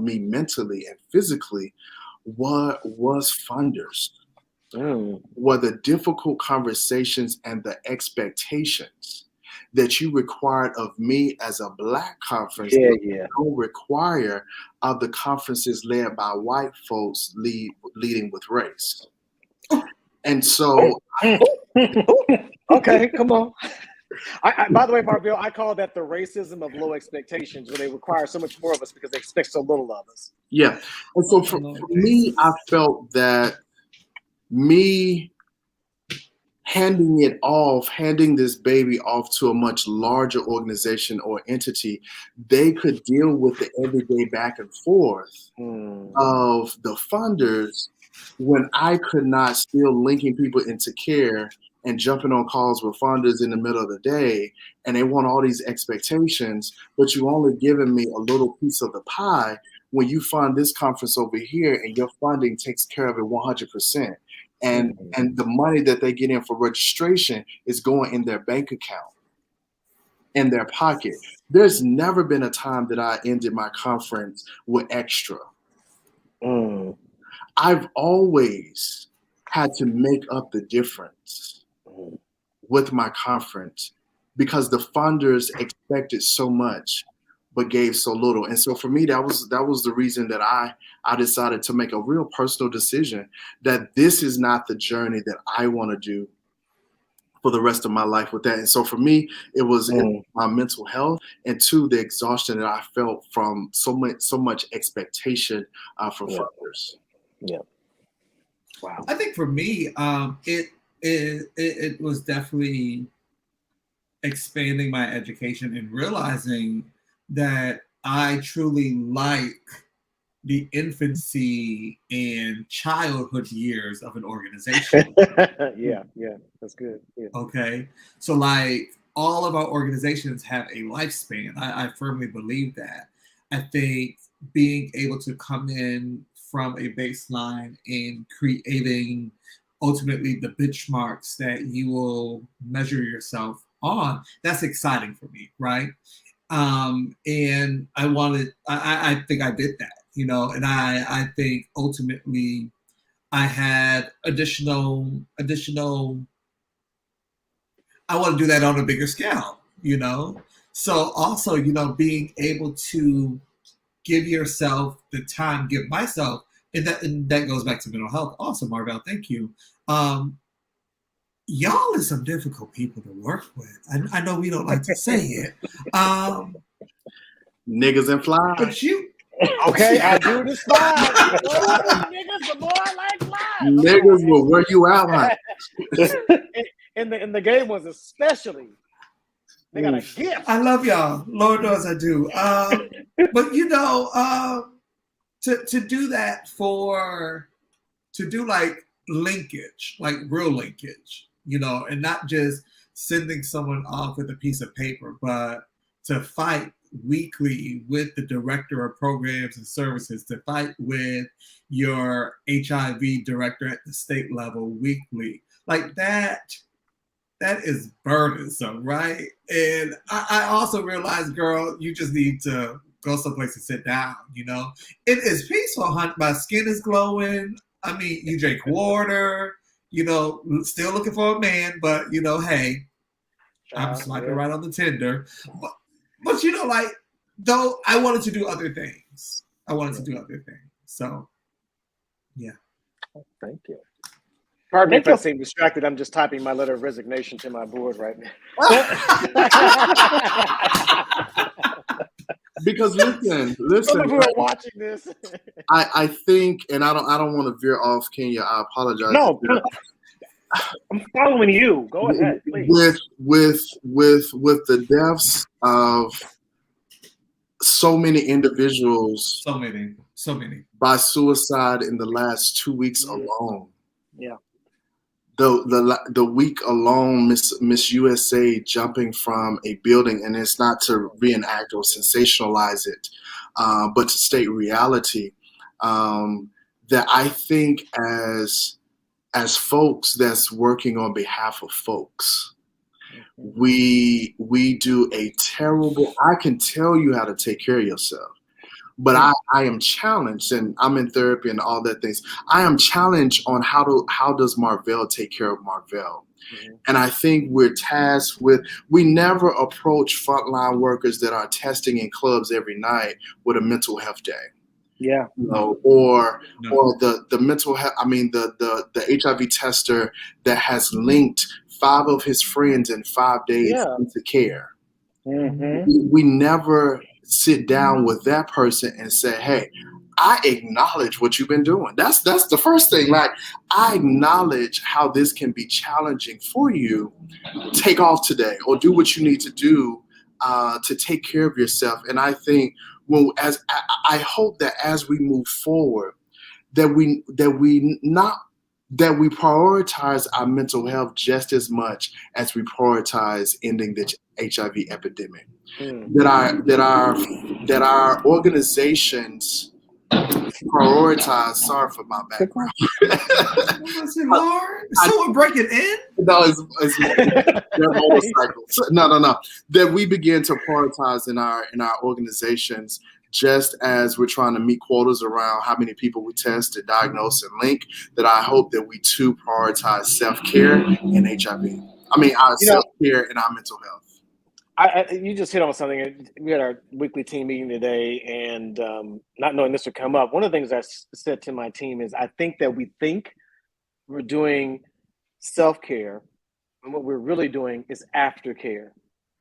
me mentally and physically was funders. Were the difficult conversations and the expectations that you required of me as a Black conference that don't require of the conferences led by white folks leading with race. And so... Okay, come on. By the way, Marvell, I call that the racism of low expectations, where they require so much more of us because they expect so little of us. Yeah. And so for me, I felt that me handing this baby off to a much larger organization or entity, they could deal with the everyday back and forth of the funders when I could not, still linking people into care and jumping on calls with funders in the middle of the day, and they want all these expectations, but you only giving me a little piece of the pie when you fund this conference over here and your funding takes care of it 100%. And the money that they get in for registration is going in their bank account, in their pocket. There's never been a time that I ended my conference with extra. I've always had to make up the difference with my conference because the funders expected so much but gave so little. And so for me, that was the reason that I decided to make a real personal decision that this is not the journey that I want to do for the rest of my life with that. And so for me, it was my mental health, and two, the exhaustion that I felt from so much expectation from funders. Yeah. Wow. I think for me, it was definitely expanding my education and realizing that I truly like the infancy and childhood years of an organization. Yeah, that's good. Yeah. Okay. So like all of our organizations have a lifespan. I firmly believe that. I think being able to come in from a baseline and creating ultimately the benchmarks that you will measure yourself on, that's exciting for me, right? And I think I did that, and I think ultimately I had additional, I want to do that on a bigger scale, So also, being able to give yourself the time, give myself, and that goes back to mental health. Also, Marvell, thank you. Y'all are some difficult people to work with. I know we don't like to say it. Niggas and flies. But you... Okay, I do the slide. Niggas, the boy like flies. Niggas will wear you out, huh? In the game ones especially. They got a gift. I love y'all. Lord knows I do. But to do that to do like linkage, like real linkage, and not just sending someone off with a piece of paper, but to fight weekly with the director of programs and services, to fight with your HIV director at the state level weekly, like that is burdensome, right? And I also realized, girl, you just need to go someplace and sit down, It is peaceful, hunt. My skin is glowing. I mean, you drink water, still looking for a man, but, hey, I'm swiping right on the Tinder. But though I wanted to do other things. So, yeah. Thank you. Pardon me if I seem distracted. I'm just typing my letter of resignation to my board right now. Because listen. Some of you are watching this. I think, and I don't want to veer off, Kenya. I apologize. No, I'm following you. Go ahead, please. With the deaths of so many individuals, so many by suicide in the last 2 weeks alone. Yeah. The week alone, Miss USA jumping from a building, and it's not to reenact or sensationalize it, but to state reality. That I think as folks that's working on behalf of folks, we do a terrible. I can tell you how to take care of yourself, but I am challenged, and I'm in therapy and all that things. I am challenged on how does Marvell take care of Marvell? And I think we're tasked with, we never approach frontline workers that are testing in clubs every night with a mental health day. Yeah. Or the mental health, the HIV tester that has linked 5 of his friends in 5 days into care. We never sit down with that person and say, hey, I acknowledge what you've been doing. That's the first thing. Like, I acknowledge how this can be challenging for you. Take off today or do what you need to do to take care of yourself. And I think I hope that as we move forward, that we prioritize our mental health just as much as we prioritize ending the HIV epidemic. That our organizations prioritize. Sorry for my background. Someone break it in? No, they're motorcycles. No. That we begin to prioritize in our organizations, just as we're trying to meet quotas around how many people we test to diagnose and link. That I hope that we too prioritize self-care and HIV. I mean, our self-care and our mental health. You just hit on something. We had our weekly team meeting today, and not knowing this would come up, one of the things I said to my team is I think that we think we're doing self-care, and what we're really doing is aftercare.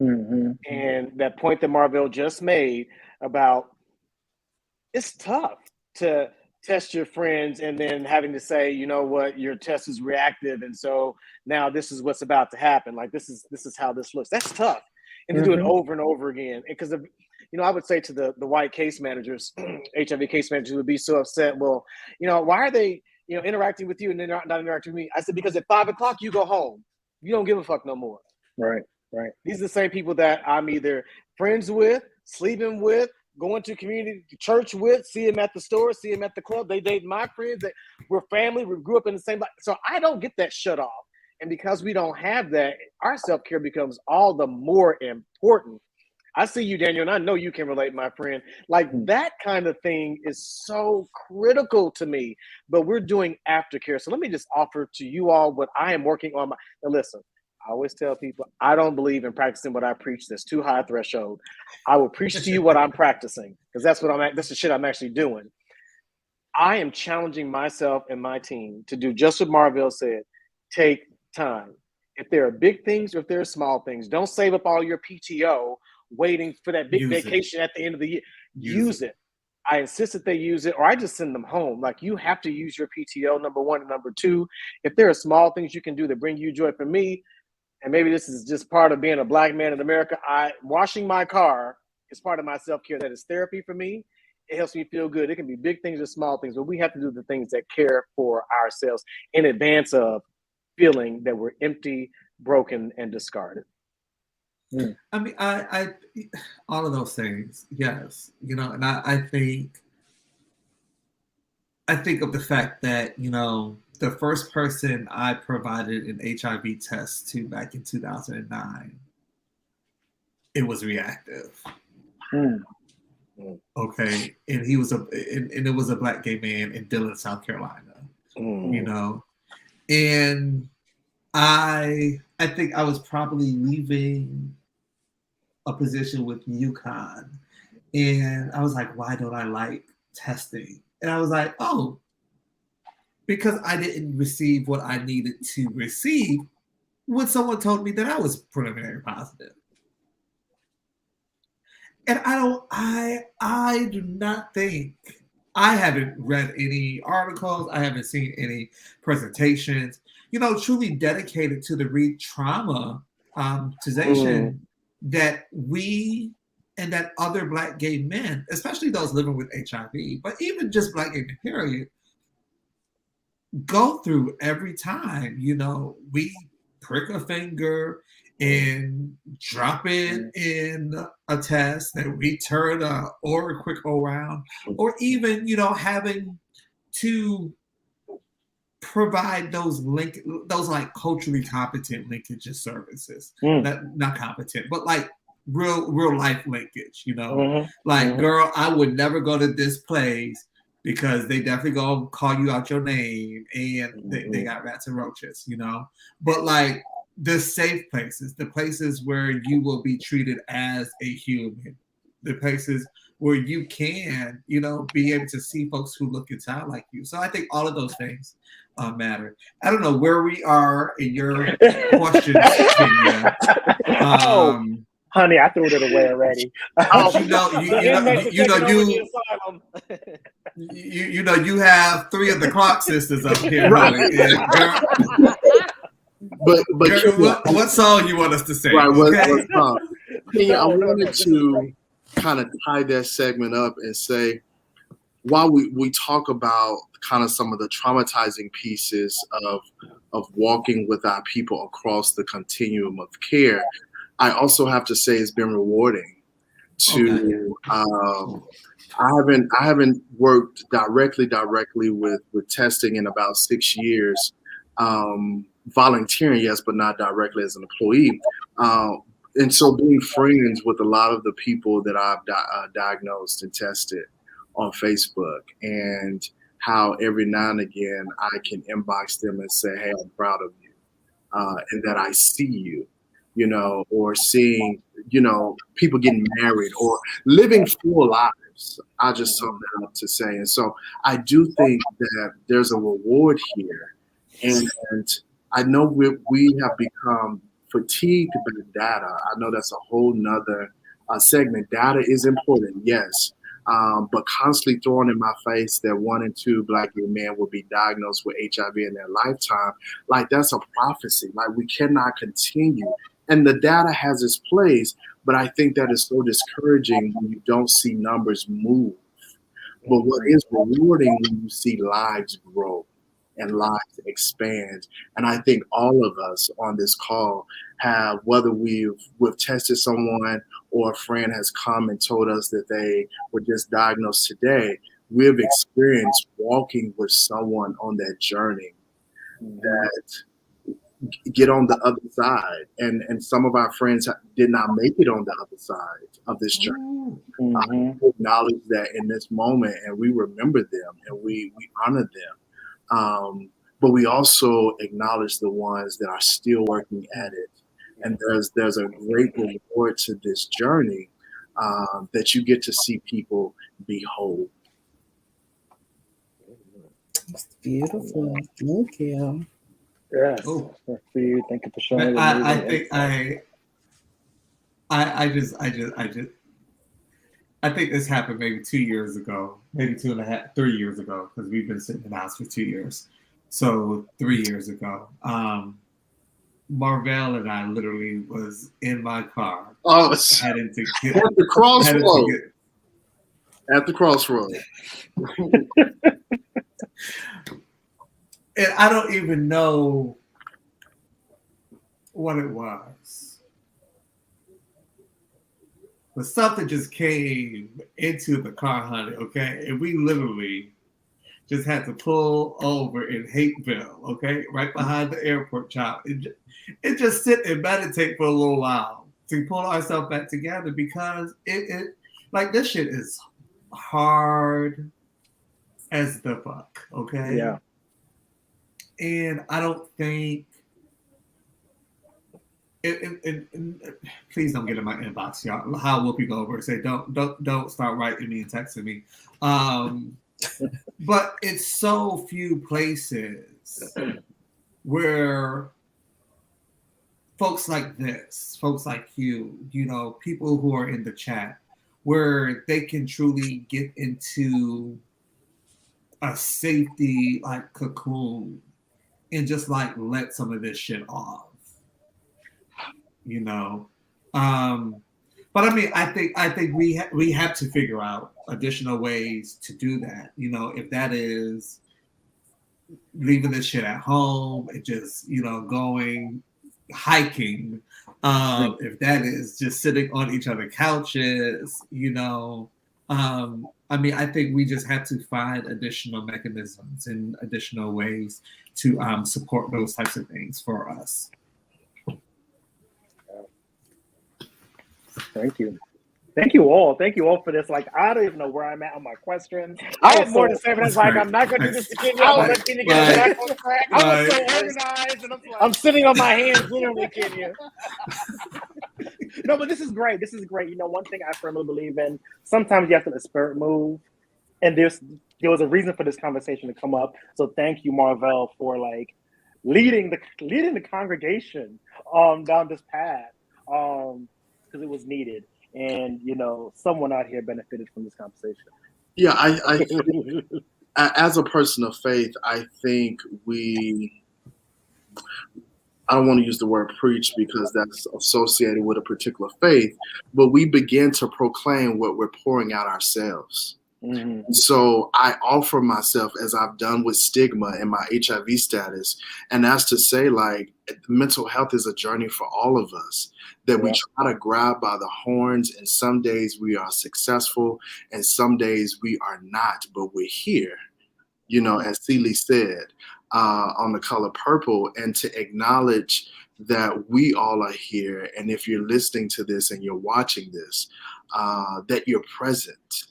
And that point that Marvell just made about it's tough to test your friends and then having to say, you know what, your test is reactive, and so now this is what's about to happen. Like this is how this looks. That's tough. And to do it over and over again. Because, I would say to the white case managers, HIV case managers would be so upset. Well, why are they, interacting with you and they're not interacting with me? I said, because at 5 o'clock you go home. You don't give a fuck no more. Right. These are the same people that I'm either friends with, sleeping with, going to community church with, see them at the store, see them at the club. They date my friends. That we're family. We grew up in the same life. So I don't get that shut off. And because we don't have that, our self-care becomes all the more important. I see you, Daniel, and I know you can relate, my friend. Like that kind of thing is so critical to me, but we're doing aftercare. So let me just offer to you all what I am working on. Now listen, I always tell people, I don't believe in practicing what I preach. That's too high a threshold. I will preach to you what I'm practicing because that's the shit I'm actually doing. I am challenging myself and my team to do just what Marvell said. Take time. If there are big things or if there are small things, don't save up all your PTO waiting for that big vacation at the end of the year. Use it. I insist that they use it, or I just send them home. Like, you have to use your PTO, number one. And number two, if there are small things you can do that bring you joy. For me, and maybe this is just part of being a Black man in America, washing my car is part of my self-care. That is therapy for me. It helps me feel good. It can be big things or small things, but we have to do the things that care for ourselves in advance of feeling that we're empty, broken, and discarded. I mean, I all of those things, yes, and I think of the fact that, the first person I provided an HIV test to back in 2009, it was reactive. Okay, and he was and it was a Black gay man in Dillon, South Carolina. And I think I was probably leaving a position with UConn, and I was like, why don't I like testing? And I was like, oh, because I didn't receive what I needed to receive when someone told me that I was preliminary positive. And I do not think, I haven't read any articles, I haven't seen any presentations, truly dedicated to the re-traumatization that we and that other Black gay men, especially those living with HIV, but even just Black gay men, period, go through every time, we prick a finger and drop it in a test, that we turn or a quick around, or even, having to provide those like culturally competent linkage services. Not competent, but like real life linkage, like, girl, I would never go to this place because they definitely gonna call you out your name and they got rats and roaches, but like the safe places, the places where you will be treated as a human, the places where you can, be able to see folks who look and sound like you. So I think all of those things matter. I don't know where we are in your questions. Honey, I threw it away already. You know, you have three of the Clark sisters up here. Right. Really. Yeah, But girl, what song you want us to sing? right, Okay? what song? Kenya, I wanted this is to great. kind of tie that segment up and say, while we talk about kind of some of the traumatizing pieces of walking with our people across the continuum of care, I also have to say it's been rewarding to I haven't worked directly with testing in about 6 years, volunteering, yes, but not directly as an employee. And so being friends with a lot of the people that I've diagnosed and tested on Facebook, and how every now and again I can inbox them and say, hey, I'm proud of you, and that I see you, you know, or seeing, you know, people getting married or living full lives. I just sum that up to say. And so I do think that there's a reward here. And I know we have become fatigued by data. I know that's a whole nother segment. Data is important, yes. But constantly throwing in my face that 1 in 2 Black gay men will be diagnosed with HIV in their lifetime, like that's a prophecy. Like we cannot continue. And the data has its place, but I think that is so discouraging when you don't see numbers move. But what is rewarding when you see lives grow and lives expand. And I think all of us on this call have, whether we've tested someone or a friend has come and told us that they were just diagnosed today, we've experienced walking with someone on that journey that get on the other side. And some of our friends did not make it on the other side of this journey. We acknowledge that in this moment, and we remember them and we honor them. But we also acknowledge the ones that are still working at it. And there's a great reward to this journey, that you get to see people be whole. It's beautiful. Thank you. Yes. Oh. For you. Thank you for showing. I think I think this happened maybe 2 years ago, maybe 2.5, 3 years ago, because we've been sitting in the house for 2 years. So 3 years ago, Marvell and I literally was in my car heading to get at the crossroad. At the crossroad. And I don't even know what it was. But something just came into the car, honey, okay? And we literally just had to pull over in Hateville, okay? Right behind the airport, child. It just sit and meditate for a little while to pull ourselves back together, because it like this shit is hard as the fuck, okay? Yeah. And I don't think please don't get in my inbox, y'all. How Whoopi Goldberg say, don't start writing me and texting me. But it's so few places where folks like this, folks like you know, people who are in the chat, where they can truly get into a safety like cocoon and just like let some of this shit off, you know. But I mean, I think we have to figure out additional ways to do that. You know, if that is leaving this shit at home and just, you know, going hiking, if that is just sitting on each other's couches, you know. I mean, I think we just have to find additional mechanisms and additional ways to support those types of things for us. Thank you. Thank you all. Thank you all for this. Like, I don't even know where I'm at on my questions. I had more to say, but I was like, I'm not going to do this to Kenya. I'm going to let Kenya get it back on track. I'm so organized, and I'm sitting on my hands literally, Kenya. No, but this is great. This is great. You know, one thing I firmly believe in, sometimes you have to let the spirit move. And there was a reason for this conversation to come up. So thank you, Marvell, for like leading the congregation down this path. Because it was needed, and you know, someone out here benefited from this conversation. Yeah, I as a person of faith, I think I don't want to use the word preach because that's associated with a particular faith, but we begin to proclaim what we're pouring out ourselves. Mm-hmm. So I offer myself, as I've done with stigma and my HIV status, and that's to say, like, mental health is a journey for all of us that we try to grab by the horns, and some days we are successful and some days we are not, but we're here, as Celie said, on The Color Purple, and to acknowledge that we all are here. And if you're listening to this and you're watching this, that you're present.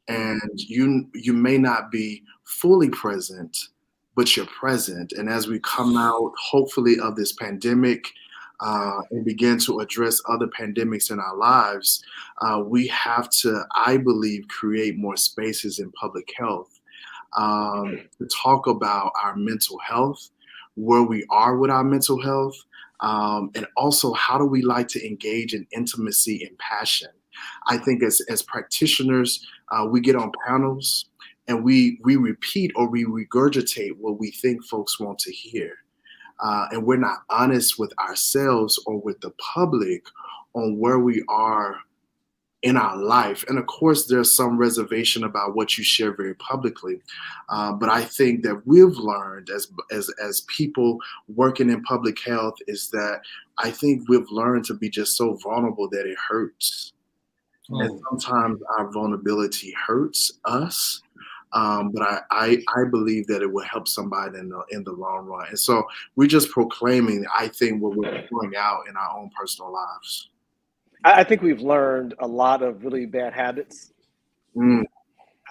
And you may not be fully present, but you're present. And as we come out, hopefully, of this pandemic and begin to address other pandemics in our lives, we have to, I believe, create more spaces in public health to talk about our mental health, where we are with our mental health, and also how do we like to engage in intimacy and passion. I think as practitioners, we get on panels and we repeat or we regurgitate what we think folks want to hear. And we're not honest with ourselves or with the public on where we are in our life. And of course, there's some reservation about what you share very publicly. But I think that we've learned as people working in public health is that I think we've learned to be just so vulnerable that it hurts. And sometimes our vulnerability hurts us. But I believe that it will help somebody in the long run. And so we're just proclaiming, I think, what we're pouring out in our own personal lives. I think we've learned a lot of really bad habits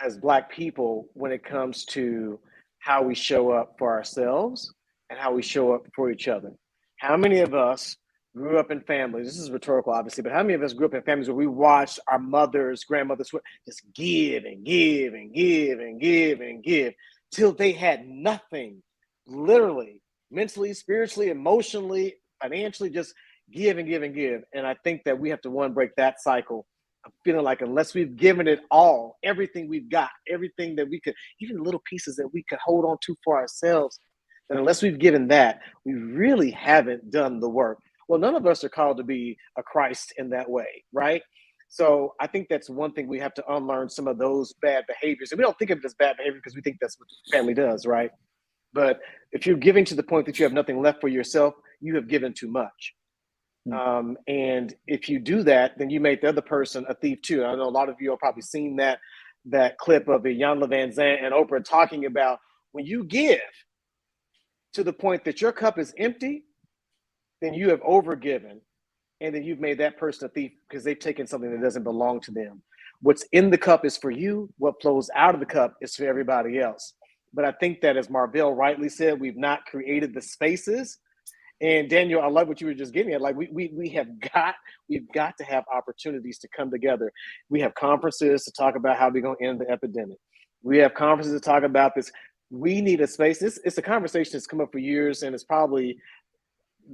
as Black people when it comes to how we show up for ourselves and how we show up for each other. How many of us grew up in families, this is rhetorical obviously, but how many of us grew up in families where we watched our mothers, grandmothers just give and give and give and give and give till they had nothing, literally, mentally, spiritually, emotionally, financially, just give and give and give. And I think that we have to, one, break that cycle of feeling like unless we've given it all, everything we've got, everything that we could, even little pieces that we could hold on to for ourselves, that unless we've given that, we really haven't done the work. Well, none of us are called to be a Christ in that way, right? So I think that's one thing we have to unlearn, some of those bad behaviors. And we don't think of it as bad behavior because we think that's what the family does, right? But if you're giving to the point that you have nothing left for yourself, you have given too much. And if you do that, then you make the other person a thief too. I know a lot of you have probably seen that clip of Iyanla Vanzant and Oprah talking about when you give to the point that your cup is empty, then you have overgiven, and then you've made that person a thief because they've taken something that doesn't belong to them. What's in the cup is for you. What flows out of the cup is for everybody else. But I think that, as Marvell rightly said, we've not created the spaces. And Daniel, I love what you were just getting at. Like we've got to have opportunities to come together. We have conferences to talk about how we're going to end the epidemic. We have conferences to talk about this. We need a space. It's a conversation that's come up for years, and it's probably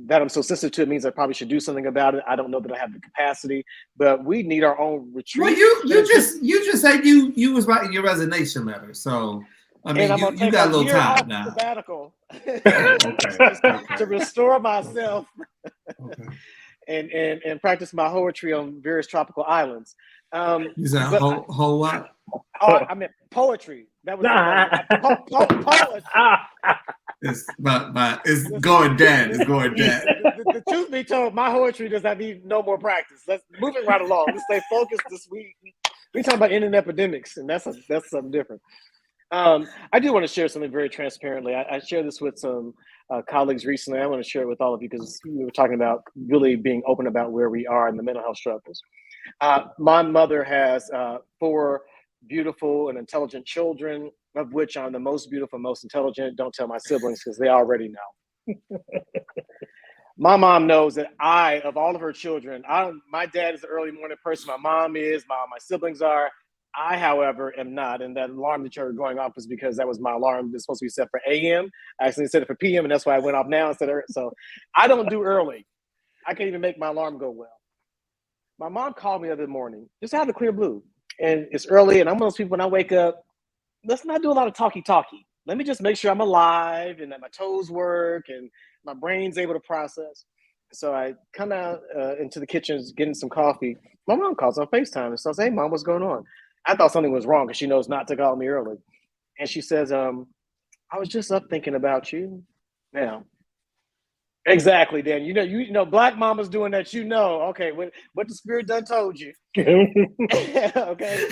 that I'm so sensitive to it means I probably should do something about it. I don't know that I have the capacity, but we need our own retreat. Well, you just said you was writing your resignation letter, so I mean you got a little time now. Sabbatical Okay. to restore myself and practice my poetry on various tropical islands. You said whole what? Oh, I meant poetry. That was poetry. It's going dead. It's going dead. The truth be told, my poetry does not need no more practice. Let's move it right along. Let's stay focused this week. We're talking about ending epidemics, and that's something different. I do want to share something very transparently. I shared this with some colleagues recently. I want to share it with all of you because we were talking about really being open about where we are in the mental health struggles. My mother has 4 beautiful and intelligent children, of which I'm the most beautiful, most intelligent. Don't tell my siblings because they already know. My mom knows that of all of her children, my dad is an early morning person. My mom is, my siblings are. I, however, am not. And that alarm that you heard going off was because that was my alarm. It's supposed to be set for AM. I actually set it for PM, and that's why I went off now instead of. So I don't do early. I can't even make my alarm go well. My mom called me the other morning, just out of the clear blue. and it's early, and I'm one of those people when I wake up, let's not do a lot of talky. Let me just make sure I'm alive and that my toes work and my brain's able to process. So I come out into the kitchen, getting some coffee. My mom calls on FaceTime and says, "Hey, Mom, what's going on?" I thought something was wrong because she knows not to call me early. And she says, "I was just up thinking about you." Now, exactly, Dan. You know, Black mamas doing that. Okay, what the spirit done told you. Okay.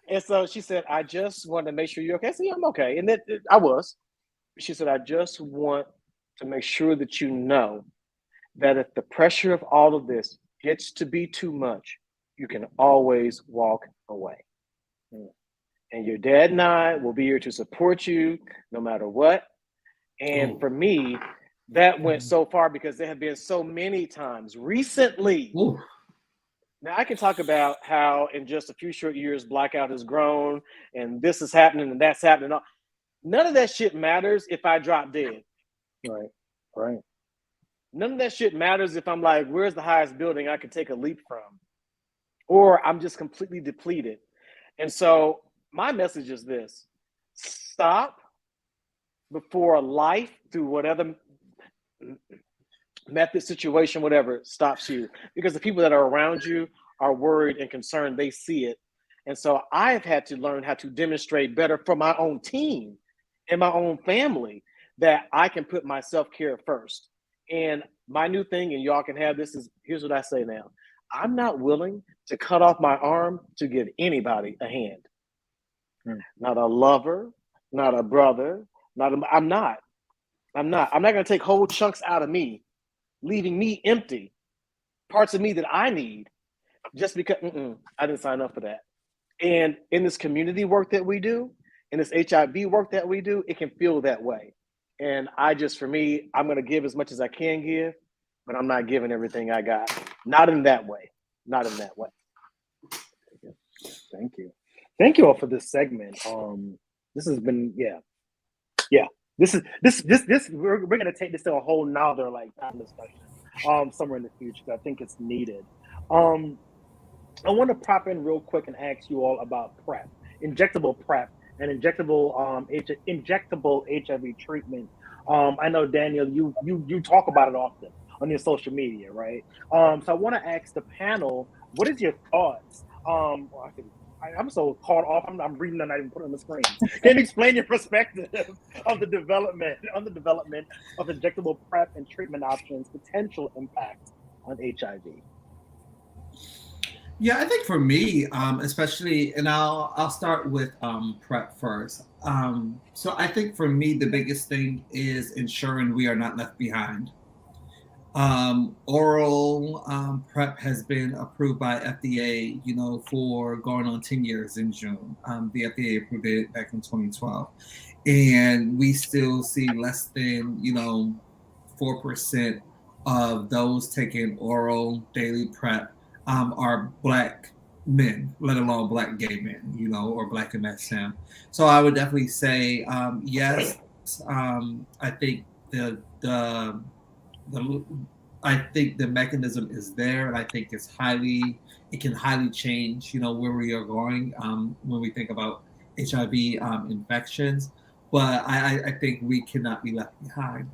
And so she said, "I just wanted to make sure you're okay." I said, "Yeah, I'm okay." And I was. She said, "I just want to make sure that you know that if the pressure of all of this gets to be too much, you can always walk away. And your dad and I will be here to support you no matter what." And for me, that went so far because there have been so many times recently. Now, I can talk about how in just a few short years, Blackout has grown and this is happening and that's happening. None of that shit matters if I drop dead. Right. None of that shit matters if I'm like, where's the highest building I could take a leap from? Or I'm just completely depleted. And so my message is this: stop before life, through whatever method, situation, whatever, stops you. Because the people that are around you are worried and concerned. They see it. And so I've had to learn how to demonstrate better for my own team and my own family that I can put my self-care first. And my new thing, and y'all can have this, is here's what I say now: I'm not willing to cut off my arm to give anybody a hand. Not a lover, not a brother, I'm not going to take whole chunks out of me, leaving me empty, parts of me that I need, just because I didn't sign up for that. And in this community work that we do, in this HIV work that we do, it can feel that way. And for me, I'm going to give as much as I can give, but I'm not giving everything I got. Not in that way. Thank you. Thank you all for this segment. This has been, This we're gonna take this to a whole nother discussion somewhere in the future. I think it's needed. I want to pop in real quick and ask you all about PrEP, injectable PrEP, and injectable HIV treatment. I know, Daniel, you talk about it often on your social media, right? So I want to ask the panel, what is your thoughts? I'm so caught off. I'm reading and I didn't put it on the screen. Can you explain your perspective of the development of injectable PrEP and treatment options, potential impact on HIV? Yeah, I think for me, especially, and I'll start with PrEP first. So I think for me, the biggest thing is ensuring we are not left behind. Oral PrEP has been approved by FDA, for going on 10 years in June. The FDA approved it back in 2012. And we still see less than, 4% of those taking oral daily PrEP are Black men, let alone Black gay men, or Black MSM. So I would definitely say, yes, I think I think the mechanism is there, and I think it can highly change, where we are going when we think about HIV infections. But I think we cannot be left behind.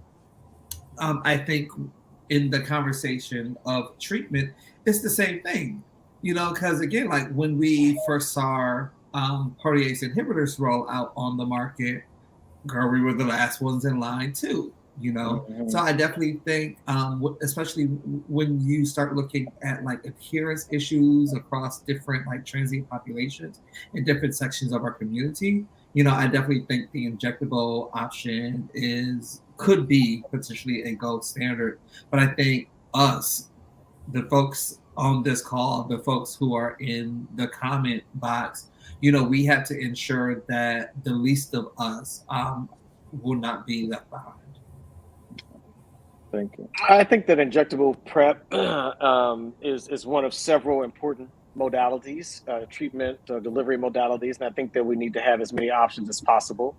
I think in the conversation of treatment, it's the same thing, because again, like when we first saw protease inhibitors roll out on the market, girl, we were the last ones in line too. So I definitely think, especially when you start looking at adherence issues across different transient populations in different sections of our community, I definitely think the injectable option could be potentially a gold standard. But I think us, the folks on this call, the folks who are in the comment box, we have to ensure that the least of us will not be left behind. Thank you. I think that injectable PrEP is one of several important modalities, treatment delivery modalities, and I think that we need to have as many options as possible.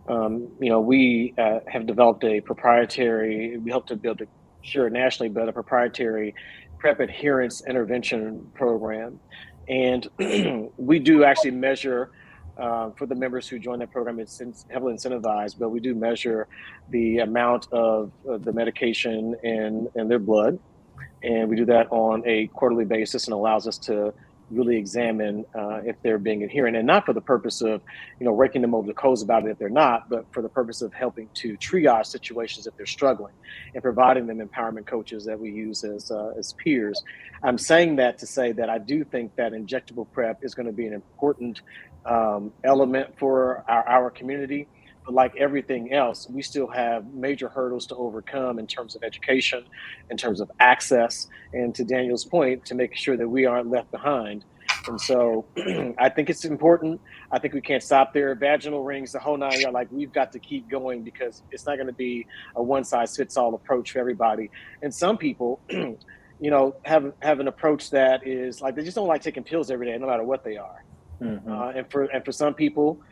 We have developed we hope to build nationally, but a proprietary PrEP adherence intervention program. And we do actually measure for the members who join that program. It's heavily incentivized, but we do measure the amount of the medication in their blood. And we do that on a quarterly basis, and allows us to really examine if they're being adherent, and not for the purpose of, raking them over the coals about it if they're not, but for the purpose of helping to triage situations if they're struggling, and providing them empowerment coaches that we use as peers. I'm saying that to say that I do think that injectable PrEP is going to be an important element for our community. But like everything else, we still have major hurdles to overcome in terms of education, in terms of access, and to Daniel's point, to make sure that we aren't left behind. And so I think it's important. I think we can't stop there. Vaginal rings, the whole 9 yards, like we've got to keep going, because it's not going to be a one-size-fits-all approach for everybody. And some people, have an approach that is like, they just don't like taking pills every day, no matter what they are. Mm-hmm. And for some people,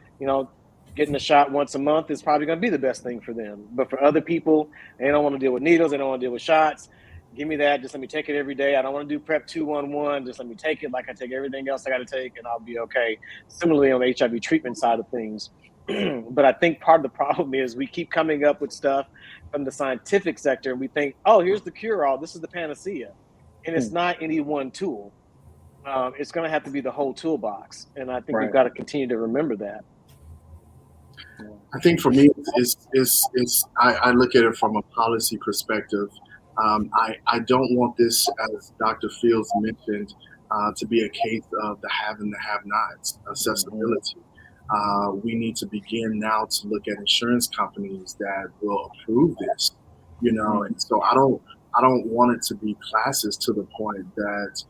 getting a shot once a month is probably going to be the best thing for them. But for other people, they don't want to deal with needles. They don't want to deal with shots. Give me that. Just let me take it every day. I don't want to do PrEP 2-1-1. Just let me take it like I take everything else I got to take, and I'll be okay. Similarly, on the HIV treatment side of things. But I think part of the problem is we keep coming up with stuff from the scientific sector, and we think, oh, here's the cure-all. This is the panacea. And it's not any one tool. It's going to have to be the whole toolbox. And I think we've got to continue to remember that. I think for me, I look at it from a policy perspective. I don't want this, as Dr. Fields mentioned, to be a case of the have and the have-nots, accessibility. We need to begin now to look at insurance companies that will approve this, and so I don't want it to be classes to the point that,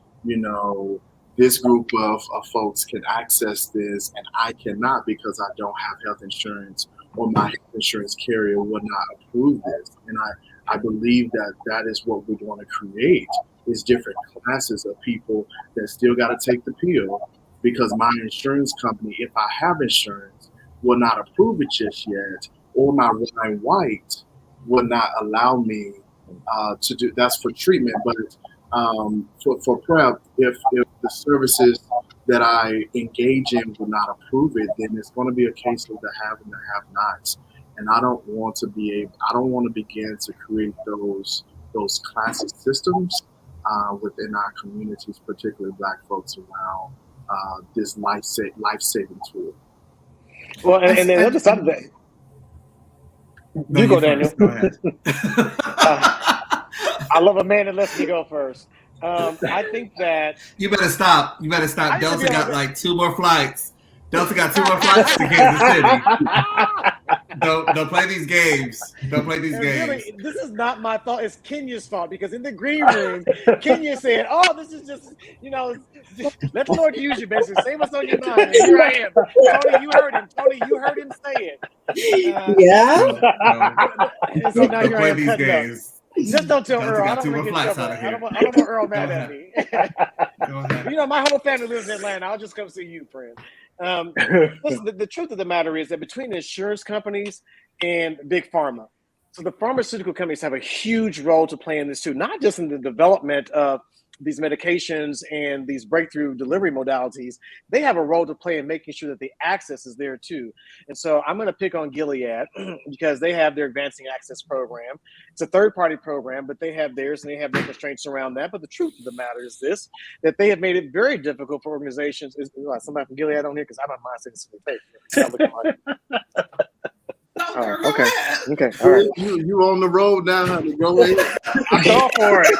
this group of folks can access this and I cannot because I don't have health insurance, or my health insurance carrier will not approve this. And I believe that is what we want to create, is different classes of people that still got to take the pill, because my insurance company, if I have insurance, will not approve it just yet, or my Ryan White will not allow me to do. That's for treatment, but for PrEP, if the services that I engage in will not approve it, then it's going to be a case of the have and the have-nots. And I don't want to begin to create those classes systems within our communities, particularly Black folks, around this life-saving tool. Well, and the other side of that, you go, Daniel. Go ahead. I love a man that lets me go first. I think that you better stop. Delta got like 2 more flights. Delta got 2 more flights to Kansas City. Don't play these games. Don't play these games. Really, this is not my fault. It's Kenya's fault, because in the green room, Kenya said, "Oh, this is just, let the Lord use you, basically. Say what's on your mind." And here I am. Tony, you heard him. Tony, you heard him say it. Don't play these games. Just don't tell Earl. I don't want Earl mad at me. Go ahead. My whole family lives in Atlanta. I'll just come see you, friend. Listen, the truth of the matter is that between insurance companies and big pharma, so the pharmaceutical companies have a huge role to play in this too, not just in the development of these medications and these breakthrough delivery modalities. They have a role to play in making sure that the access is there too. And so I'm going to pick on Gilead because they have their advancing access program. It's a third-party program, but they have theirs and they have their constraints around that. But the truth of the matter is this, that they have made it very difficult for organizations. Is somebody from Gilead on here? Because I don't mind saying this to the face. Okay. All right. You on the road now, honey. Go ahead. I'm all for it.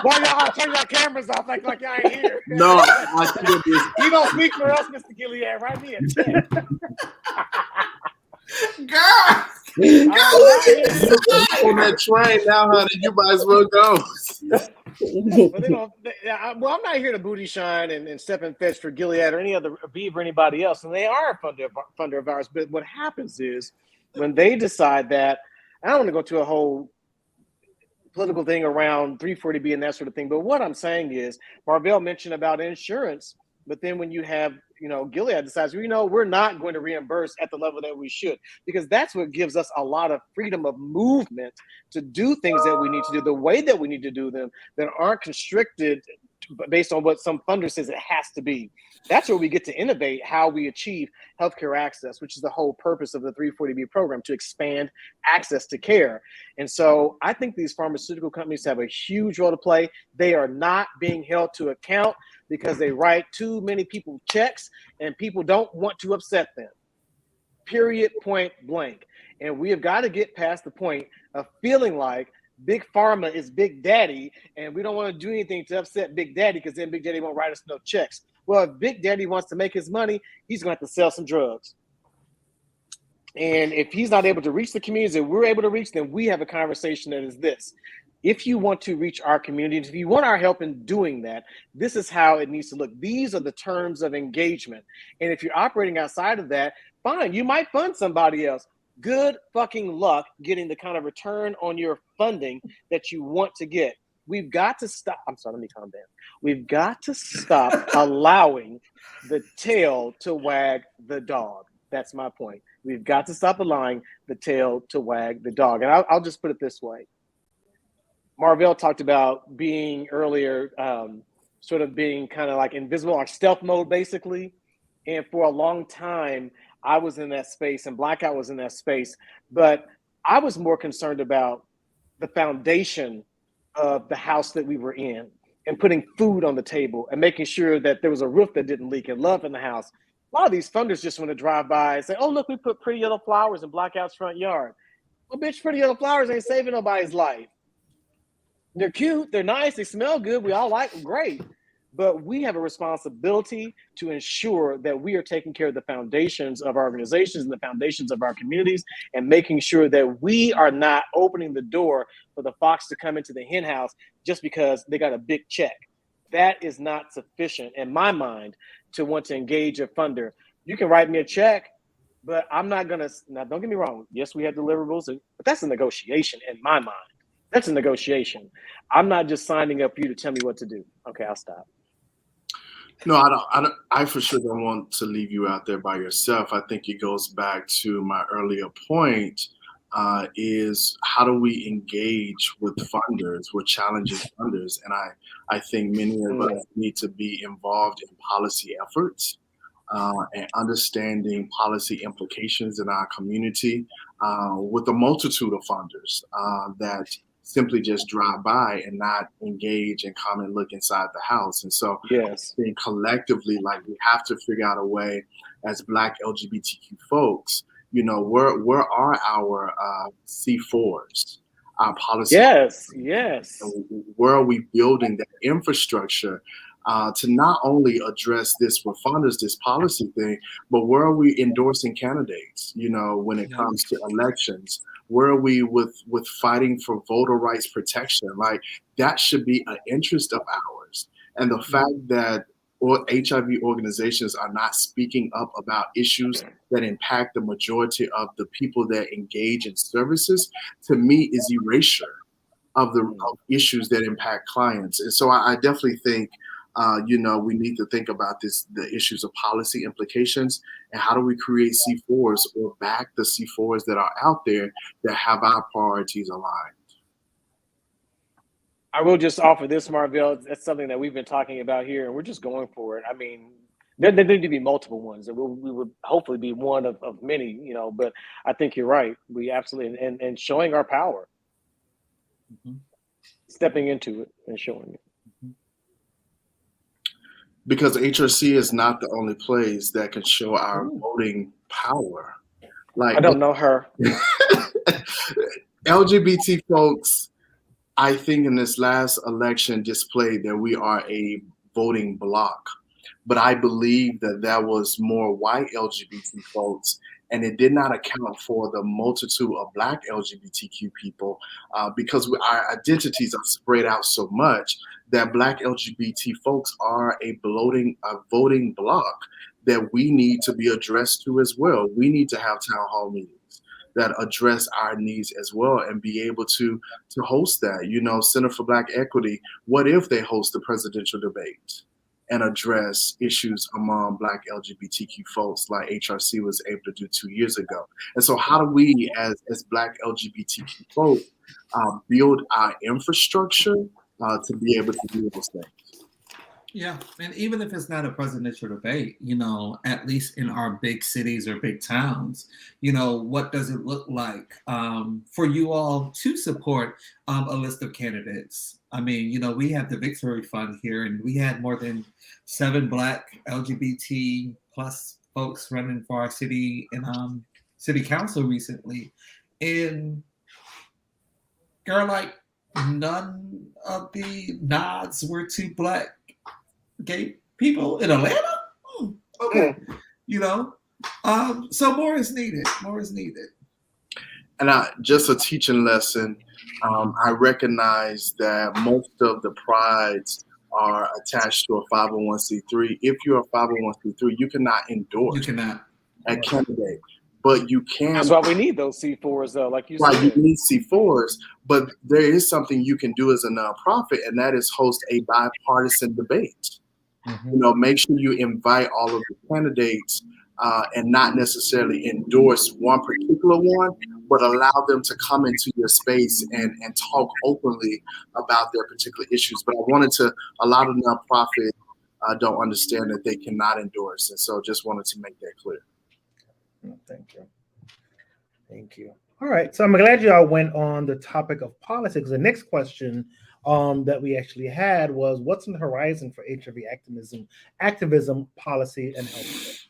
Why y'all turn your cameras off like y'all ain't here? No, I feel this. You don't speak for us, Mr. Gilead. Right here. Girl. On that train now, honey. You might as well go. Well, I'm not here to booty shine and step and fetch for Gilead or any other Aviv or anybody else, and they are a funder of ours. But what happens is when they decide that, I don't want to go to a whole political thing around 340B and that sort of thing. But what I'm saying is, Marvell mentioned about insurance, but then when you have, Gilead decides, we're not going to reimburse at the level that we should, because that's what gives us a lot of freedom of movement to do things that we need to do the way that we need to do them, that aren't constricted based on what some funder says it has to be. That's where we get to innovate how we achieve healthcare access, which is the whole purpose of the 340B program, to expand access to care. And so I think these pharmaceutical companies have a huge role to play. They are not being held to account because they write too many people checks and people don't want to upset them. Period, point blank. And we have got to get past the point of feeling like Big Pharma is Big Daddy, and we don't want to do anything to upset Big Daddy because then Big Daddy won't write us no checks. Well, if Big Daddy wants to make his money, he's going to have to sell some drugs. And if he's not able to reach the communities that we're able to reach, then we have a conversation that is this. If you want to reach our communities, if you want our help in doing that, this is how it needs to look. These are the terms of engagement. And if you're operating outside of that, fine, you might fund somebody else. Good fucking luck getting the kind of return on your funding that you want to get. We've got to stop. I'm sorry, let me calm down. We've got to stop allowing the tail to wag the dog. That's my point. We've got to stop allowing the tail to wag the dog. And I'll just put it this way. Marvell talked about being earlier, sort of being kind of like invisible, like stealth mode, basically. And for a long time, I was in that space and Blackout was in that space, but I was more concerned about the foundation of the house that we were in and putting food on the table and making sure that there was a roof that didn't leak and love in the house. A lot of these funders just want to drive by and say, oh, look, we put pretty yellow flowers in Blackout's front yard. Well, bitch, pretty yellow flowers ain't saving nobody's life. They're cute, they're nice, they smell good, we all like them, great. But we have a responsibility to ensure that we are taking care of the foundations of our organizations and the foundations of our communities and making sure that we are not opening the door for the fox to come into the hen house just because they got a big check. That is not sufficient in my mind to want to engage a funder. You can write me a check, but I'm not gonna, now don't get me wrong, yes, we have deliverables, but that's a negotiation in my mind. That's a negotiation. I'm not just signing up for you to tell me what to do. Okay, I'll stop. No, I don't. I for sure don't want to leave you out there by yourself. I think it goes back to my earlier point, is how do we engage with funders, with challenging funders? And I think many of us need to be involved in policy efforts and understanding policy implications in our community with a multitude of funders that simply just drive by and not engage and come and look inside the house. And so yes, I think collectively, like we have to figure out a way as Black LGBTQ folks, you know, where are our C4s, our policy? Yes. Where are we building that infrastructure to not only address this with funders, this policy thing, but where are we endorsing candidates, you know, when it comes to elections? Where are we with fighting for voter rights protection? Like that should be an interest of ours. And the fact that HIV organizations are not speaking up about issues that impact the majority of the people that engage in services, to me, is erasure of issues that impact clients. And so I definitely think, you know, we need to think about the issues of policy implications and how do we create C4s or back the C4s that are out there that have our priorities aligned. I will just offer this, Marvell. That's something that we've been talking about here, and we're just going for it. I mean, there need to be multiple ones, and we would hopefully be one of many, you know. But I think you're right. We absolutely and showing our power, stepping into it and showing it. Because HRC is not the only place that can show our voting power. Like I don't know her. LGBT folks, I think in this last election displayed that we are a voting bloc. But I believe that was more white LGBT folks, and it did not account for the multitude of Black LGBTQ people because our identities are spread out so much that Black LGBT folks are a voting bloc that we need to be addressed to as well. We need to have town hall meetings that address our needs as well and be able to host that. You know, Center for Black Equity, what if they host the presidential debate and address issues among Black LGBTQ folks like HRC was able to do 2 years ago? And so how do we as Black LGBTQ folks build our infrastructure to be able to do those things? Yeah, and even if it's not a presidential debate, you know, at least in our big cities or big towns, you know, what does it look like for you all to support a list of candidates? I mean, you know, we have the Victory Fund here, and we had more than 7 Black LGBT plus folks running for our city and city council recently, and girl, like none of the nods were to Black gay people in Atlanta. Okay, you know, so more is needed. More is needed. And just a teaching lesson. I recognize that most of the prides are attached to a 501c3. If you're a 501c3, you cannot endorse. You cannot a candidate, but you can. That's why we need those C4s, though, like you said. Right, you need C4s, but there is something you can do as a nonprofit, and that is host a bipartisan debate. Mm-hmm. You know, make sure you invite all of the candidates and not necessarily endorse one particular one, but allow them to come into your space and talk openly about their particular issues. But I wanted to, a lot of nonprofits don't understand that they cannot endorse. And so just wanted to make that clear. Thank you. Thank you. All right. So I'm glad you all went on the topic of politics. The next question that we actually had was, what's on the horizon for HIV activism, policy, and healthcare?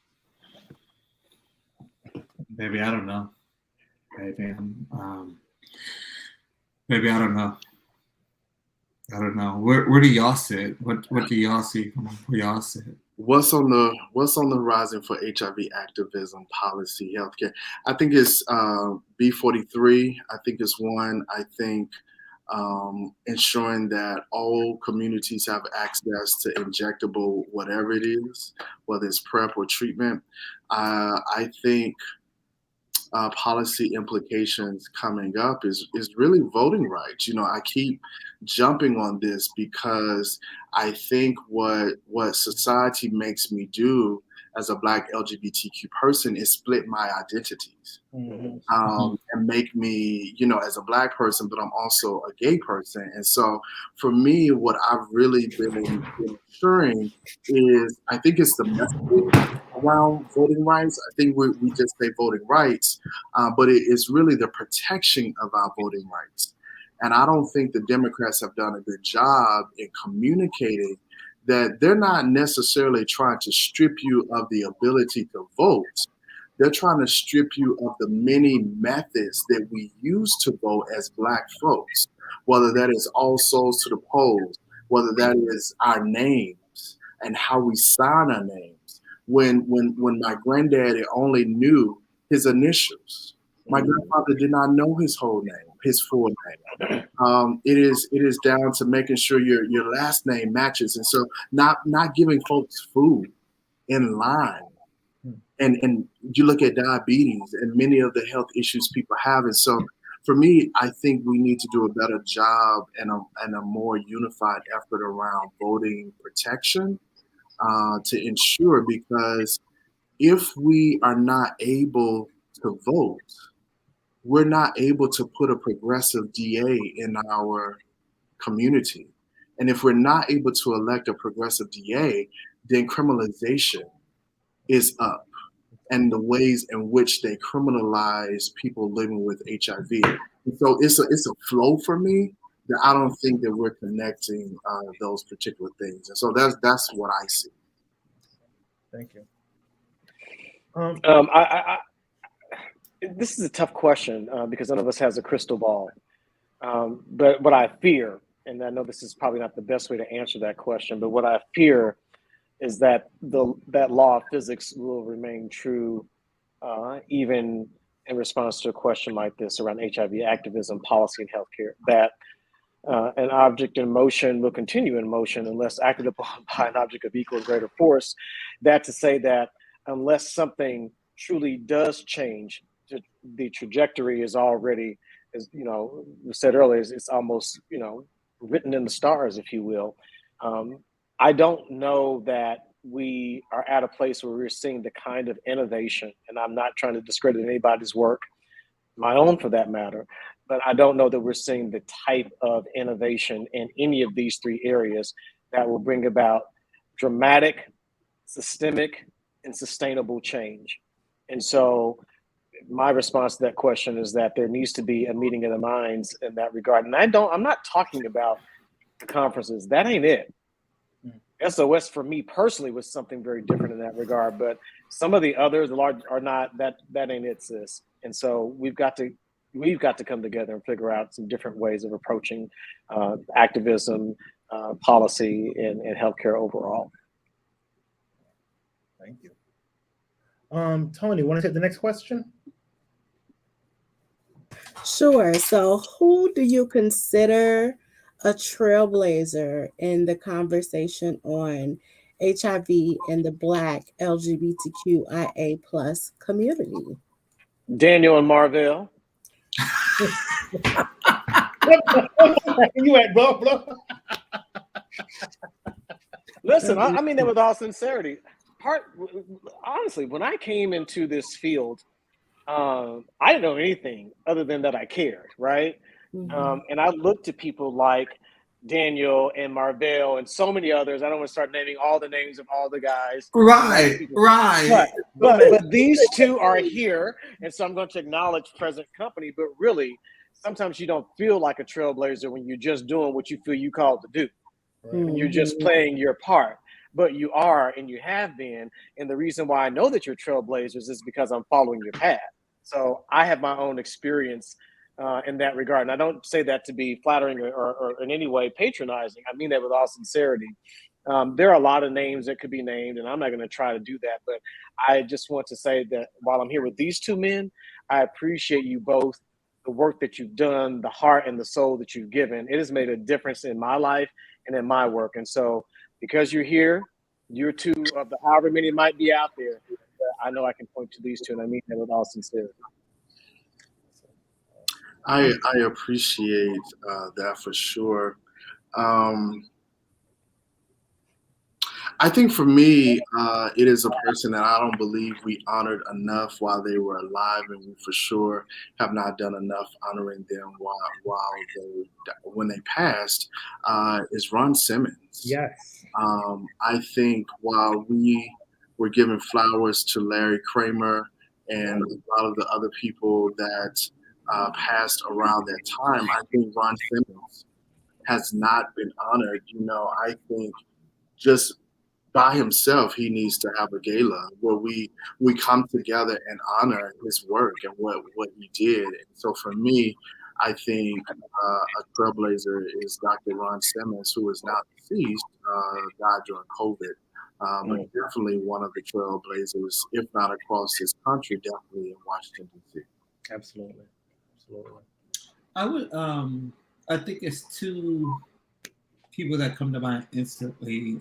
Maybe I don't know. Maybe I don't know. I don't know. Where do y'all sit? What do y'all see from where y'all sit? What's on the horizon for HIV activism, policy, healthcare? I think it's B43. I think it's one. I think ensuring that all communities have access to injectable whatever it is, whether it's PrEP or treatment. I think policy implications coming up is really voting rights. You know, I keep jumping on this because I think what society makes me do as a Black LGBTQ person is split my identities. Mm-hmm. And make me, you know, as a Black person, but I'm also a gay person. And so for me, what I've really been ensuring is, I think it's the messaging around voting rights. I think we just say voting rights, but it is really the protection of our voting rights. And I don't think the Democrats have done a good job in communicating that they're not necessarily trying to strip you of the ability to vote. They're trying to strip you of the many methods that we use to vote as Black folks, whether that is all souls to the polls, whether that is our names and how we sign our names. When my granddaddy only knew his initials, my grandfather did not know his whole name, his full name. It is down to making sure your last name matches, and so not giving folks food in line. And you look at diabetes and many of the health issues people have, and so for me, I think we need to do a better job and a more unified effort around voting protection to ensure, because if we are not able to vote, we're not able to put a progressive DA in our community. And if we're not able to elect a progressive DA, then criminalization is up, and the ways in which they criminalize people living with HIV. And so it's a flow for me that I don't think that we're connecting those particular things. And so that's what I see. Thank you. This is a tough question because none of us has a crystal ball. But what I fear, and I know this is probably not the best way to answer that question, but what I fear is that that law of physics will remain true even in response to a question like this around HIV activism, policy, and healthcare, that an object in motion will continue in motion unless acted upon by an object of equal or greater force. That to say that unless something truly does change, the trajectory is already, as you know, we said earlier, it's almost, you know, written in the stars, if you will. I don't know that we are at a place where we're seeing the kind of innovation, and I'm not trying to discredit anybody's work, my own for that matter, but I don't know that we're seeing the type of innovation in any of these three areas that will bring about dramatic, systemic, and sustainable change. And so my response to that question is that there needs to be a meeting of the minds in that regard. And I'm not talking about the conferences. That ain't it. SOS for me personally was something very different in that regard, but some of the others, the large, are not. That ain't it, sis. And so we've got to come together and figure out some different ways of approaching activism, policy, and healthcare overall. Thank you. Tony, want to take the next question? Sure. So, who do you consider a trailblazer in the conversation on HIV and the Black LGBTQIA plus community? Daniel and Marvell. You at blah. Listen, I mean that with all sincerity. Honestly, when I came into this field, I didn't know anything other than that I cared, right? Mm-hmm. And I looked at people like Daniel and Marvell and so many others. I don't want to start naming all the names of all the guys. Right. But these two are here, and so I'm going to acknowledge present company. But really, sometimes you don't feel like a trailblazer when you're just doing what you feel you called to do. Right. And you're just playing your part. But you are, and you have been. And the reason why I know that you're trailblazers is because I'm following your path. So I have my own experience in that regard. And I don't say that to be flattering or in any way patronizing. I mean that with all sincerity. There are a lot of names that could be named, and I'm not going to try to do that. But I just want to say that while I'm here with these two men, I appreciate you both, the work that you've done, the heart and the soul that you've given. It has made a difference in my life and in my work. And so because you're here, you're two of the however many might be out there. I know I can point to these two, and I mean that with all sincerity. I appreciate that for sure. I think for me, it is a person that I don't believe we honored enough while they were alive, and we for sure have not done enough honoring them when they passed. Is Ron Simmons? Yes. I think while we were giving flowers to Larry Kramer and a lot of the other people that passed around that time, I think Ron Simmons has not been honored. I think just by himself, he needs to have a gala where we come together and honor his work and what he did. And so for me, I think a trailblazer is Dr. Ron Simmons, who is now deceased, died during COVID. But definitely one of the trailblazers, if not across this country, definitely in Washington, D.C. Absolutely. I would, I think it's two people that come to mind instantly.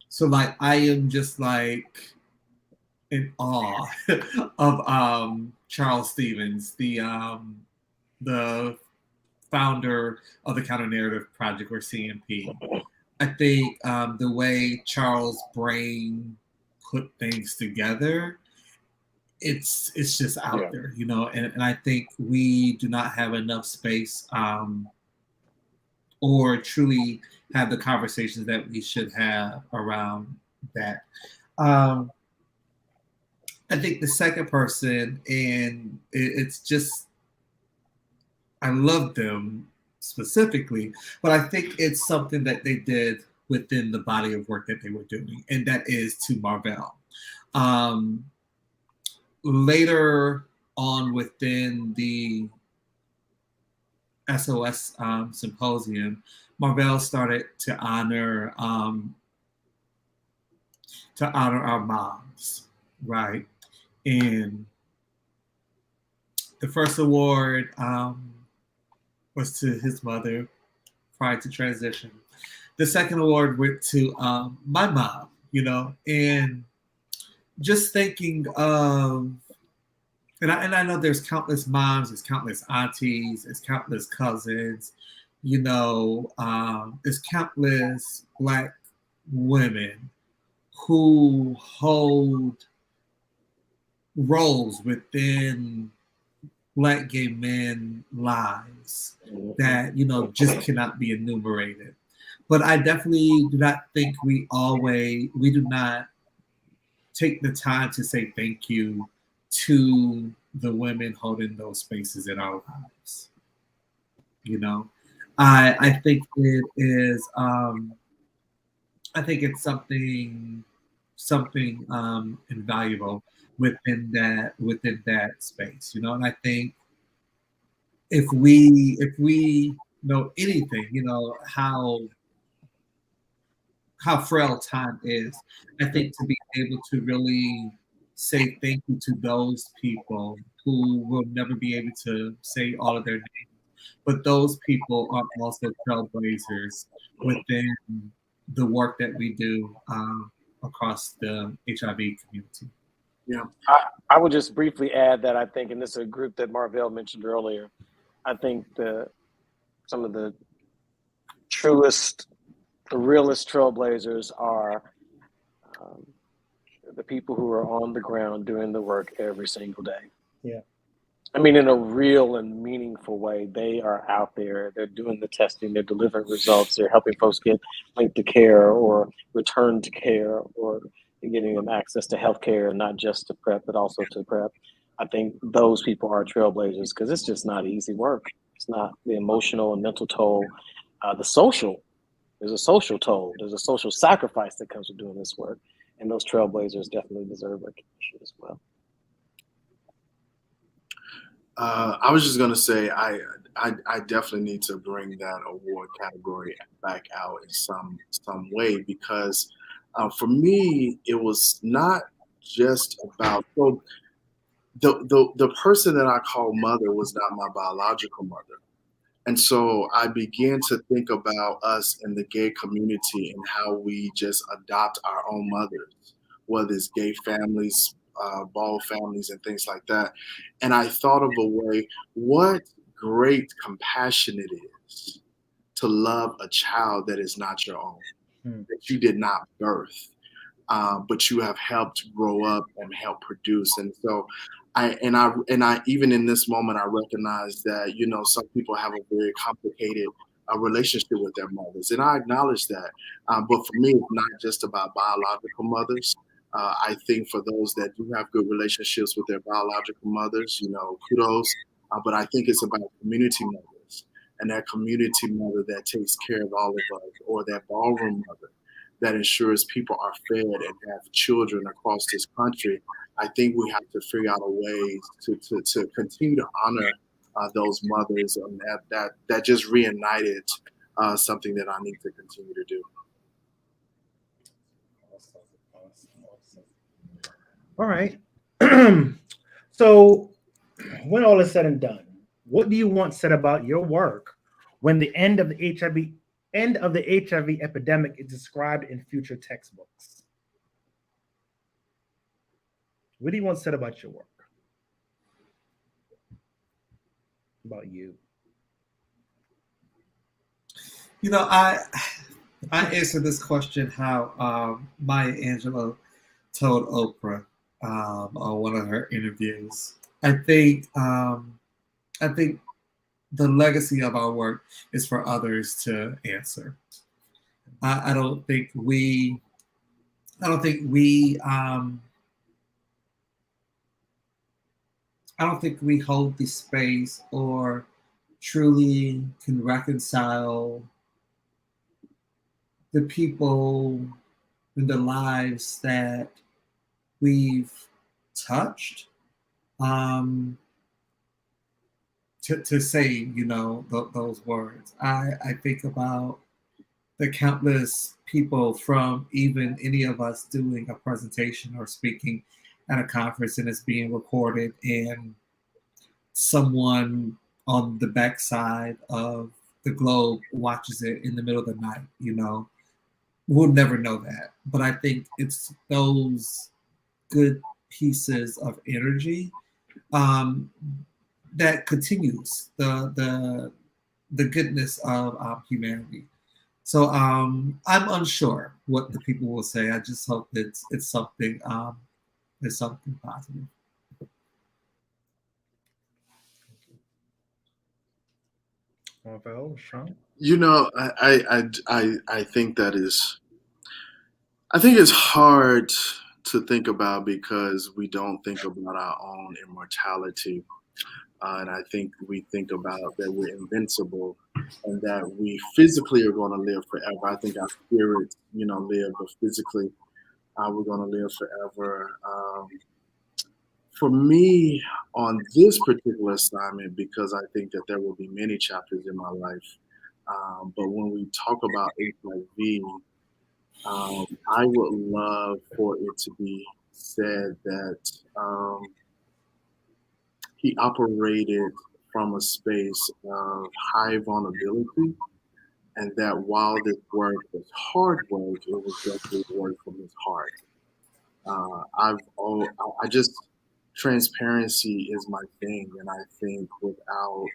So like, I am just like in awe of Charles Stevens, the founder of the Counter Narrative Project, or CNP. I think the way Charles' brain put things together, it's just out there, and I think we do not have enough space or truly have the conversations that we should have around that. I think the second person, and it's just, I love them specifically, but I think it's something that they did within the body of work that they were doing, and that is to Marvell. Later on within the SOS symposium, Marvell started to honor our moms, right? And the first award was to his mother prior to transition. The second award went to my mom, and just thinking of, and I know there's countless moms, there's countless aunties, there's countless cousins, there's countless Black women who hold roles within Black gay men lives that, just cannot be enumerated. But I definitely do not think we do not take the time to say thank you to the women holding those spaces in our lives. You know, I think it is. I think it's something invaluable within that space. You know, and I think if we know anything, you know how frail time is. I think to be able to really say thank you to those people who will never be able to say all of their names, but those people are also trailblazers within the work that we do across the HIV community. Yeah, I would just briefly add that I think, and this is a group that Marvell mentioned earlier, I think some of the realest trailblazers are the people who are on the ground doing the work every single day. Yeah. I mean, in a real and meaningful way, they are out there, they're doing the testing, they're delivering results, they're helping folks get linked to care or return to care, or getting them access to healthcare, not just to PrEP, but also to PrEP. I think those people are trailblazers because it's just not easy work. It's not the emotional and mental toll, the social. There's a social toll. There's a social sacrifice that comes with doing this work. And those trailblazers definitely deserve recognition as well. I was just gonna say I definitely need to bring that award category back out in some way, because for me it was not just about, so the person that I call mother was not my biological mother. And so I began to think about us in the gay community and how we just adopt our own mothers, whether it's gay families, bald families, and things like that. And I thought of a way, what great compassion it is to love a child that is not your own, that you did not birth, but you have helped grow up and help produce. And so I even in this moment, I recognize that, you know, some people have a very complicated relationship with their mothers, and I acknowledge that. But for me, it's not just about biological mothers. I think for those that do have good relationships with their biological mothers, you know, kudos. But I think it's about community mothers, and that community mother that takes care of all of us, or that ballroom mother that ensures people are fed and have children across this country. I think we have to figure out a way to continue to honor those mothers, and that just reignited something that I need to continue to do. Awesome. All right. So when all is said and done, what do you want said about your work when the end of the HIV epidemic is described in future textbooks? What do you want said about your work? About you? You know, I answered this question how Maya Angelou told Oprah on one of her interviews. I think the legacy of our work is for others to answer. I don't think we hold the space or truly can reconcile the people and the lives that we've touched to say, you know, those words. I think about the countless people, from even any of us doing a presentation or speaking at a conference and it's being recorded, and someone on the backside of the globe watches it in the middle of the night. You know, we'll never know that. But I think it's those good pieces of energy that continues the goodness of humanity. So I'm unsure what the people will say. I just hope it's something positive. Marvell, Rashaan? You know, I think that is. I think it's hard to think about because we don't think about our own immortality. And I think we think about that we're invincible and that we physically are going to live forever. I think our spirits, live, but physically we're going to live forever. For me, on this particular assignment, because I think that there will be many chapters in my life, but when we talk about HIV, I would love for it to be said that he operated from a space of high vulnerability, and that while this work was hard work, it was definitely work from his heart. I just transparency is my thing, and I think without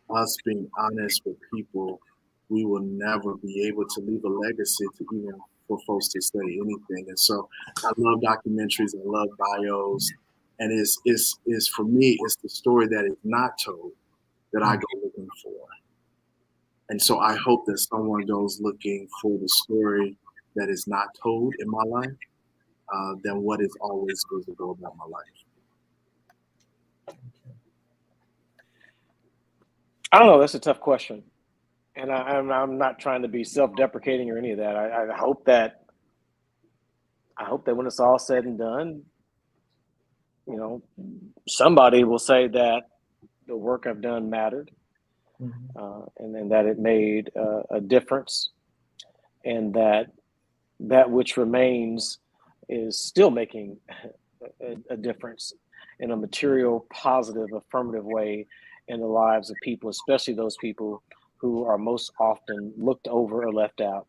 us being honest with people, we will never be able to leave a legacy to even for folks to say anything. And so I love documentaries, I love bios, and it's for me, it's the story that is not told that I go looking for. And so I hope that someone goes looking for the story that is not told in my life than what is always visible about my life. I don't know. That's a tough question. And I'm not trying to be self-deprecating or any of that. I hope that when it's all said and done, somebody will say that the work I've done mattered, and then that it made a difference, and that which remains is still making a difference in a material, positive, affirmative way in the lives of people, especially those people who are most often looked over or left out.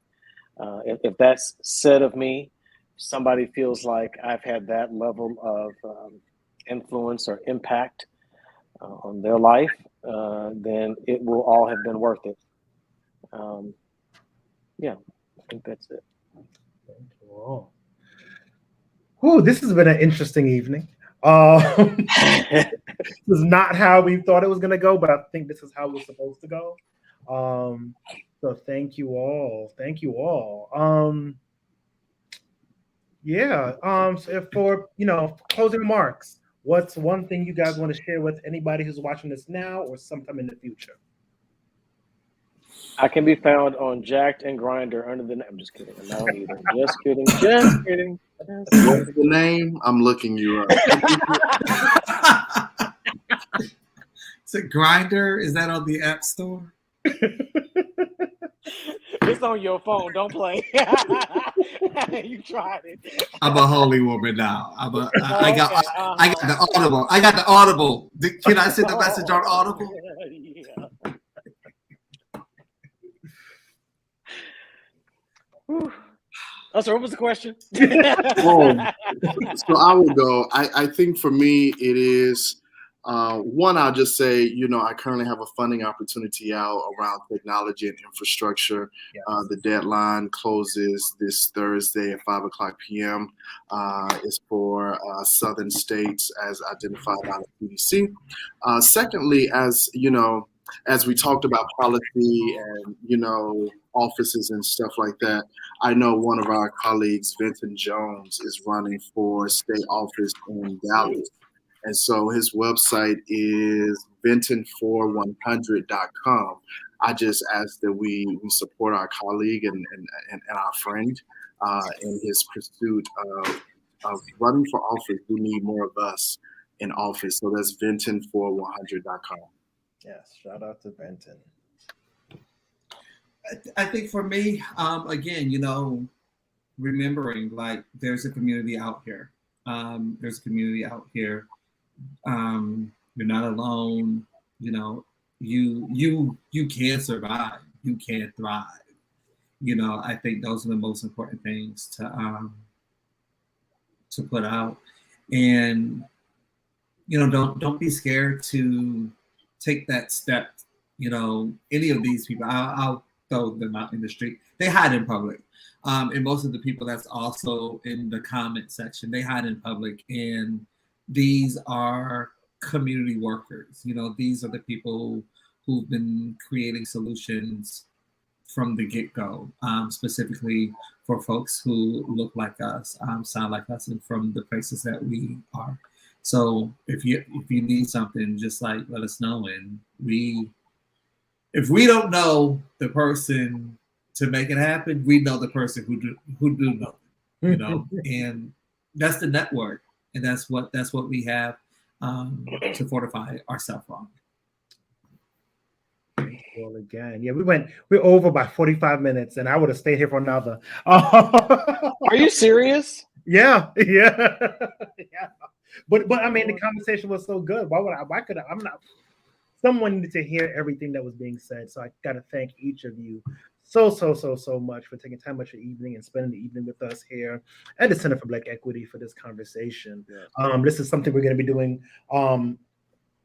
If that's said of me, somebody feels like I've had that level of influence or impact on their life, then it will all have been worth it. Yeah, I think that's it. Thank you all. Whew, this has been an interesting evening. This is not how we thought it was going to go, but I think this is how it was supposed to go. So thank you all. Thank you all. So for closing remarks, what's one thing you guys want to share with anybody who's watching this now or sometime in the future? I can be found on Jacked and Grinder under the name. I'm just kidding. I'm not either. Just kidding. Just kidding. What's the name? I'm looking you up. Is it Grinder? Is that on the App Store? It's on your phone. Don't play. You tried it. I'm a holy woman now. I got the Audible. I got the Audible. Can I send a message on Audible? Yeah. Oh, sorry, what was the question? So I will go. I think for me it is one. I'll just say, I currently have a funding opportunity out around technology and infrastructure. Yes. The deadline closes this Thursday at 5:00 p.m. It's for Southern states as identified by the CDC. Secondly, as we talked about policy and offices and stuff like that, I know one of our colleagues, Vincent Jones, is running for state office in Dallas. And so his website is vinton4100.com. I just ask that we support our colleague and our friend in his pursuit of running for office. We need more of us in office. So that's vinton4100.com. Yes, shout out to Benton. I think for me, again, remembering like there's a community out here. There's a community out here. You're not alone. You can survive. You can thrive. I think those are the most important things to put out. And don't be scared to take that step. Any of these people, I'll throw them out in the street. They hide in public. And most of the people that's also in the comment section, they hide in public. And these are community workers. These are the people who've been creating solutions from the get-go, specifically for folks who look like us, sound like us, and from the places that we are. So if you need something, just like let us know, and if we don't know the person to make it happen, we know the person who do know, you know, and that's the network, and that's what we have to fortify ourselves on. Well, again, yeah, we're over by 45 minutes, and I would have stayed here for another. Are you serious? Yeah. But I mean, the conversation was so good. Why could I? I'm not. Someone needed to hear everything that was being said, so I got to thank each of you so much for taking time out your evening and spending the evening with us here at the Center for Black Equity for this conversation. Yeah. This is something we're going to be doing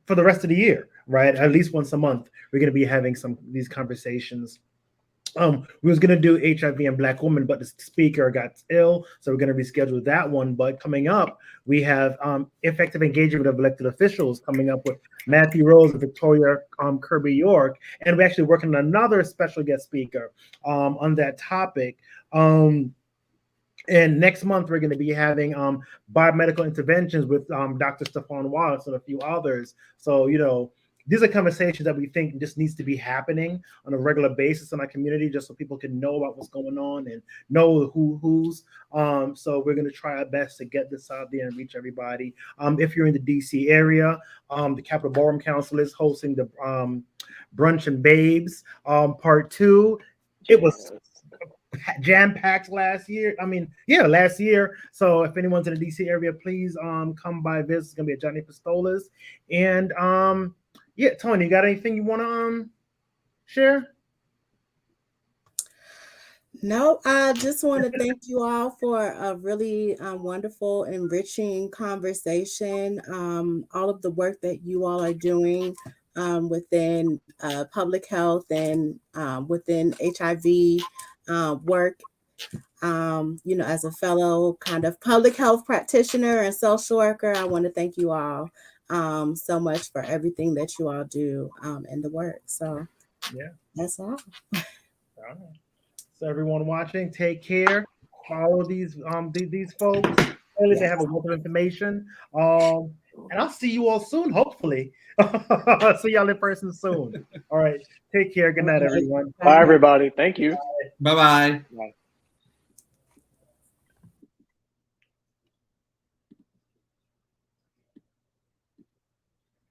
for the rest of the year, right? At least once a month, we're going to be having these conversations. We was going to do HIV and Black women, but the speaker got ill, so we're going to reschedule that one. But coming up, we have effective engagement of elected officials coming up with Matthew Rose and Victoria Kirby York, and we're actually working on another special guest speaker on that topic. And next month, we're going to be having biomedical interventions with Dr. Stephon Wallace and a few others. So, you know, these are conversations that we think just needs to be happening on a regular basis in our community, just so people can know about what's going on and know who's. So we're going to try our best to get this out there and reach everybody. If you're in the DC area, the Capitol Ballroom Council is hosting the Brunch and Babes Part 2. It was jam-packed last year. Last year. So if anyone's in the DC area, please come by visit. It's going to be at Johnny Pistola's. And yeah, Tony, you got anything you want to share? No, I just want to thank you all for a really wonderful, enriching conversation. All of the work that you all are doing within public health and within HIV work. You know, as a fellow kind of public health practitioner and social worker, I want to thank you all so much for everything that you all do in the work. So yeah, that's all. All right. So everyone watching, take care. Follow these folks. Only they have a wealth of information. And I'll see you all soon, hopefully. See y'all in person soon. All right. Take care. Good night, everyone. Bye, everybody. Thank you. Bye-bye. Bye.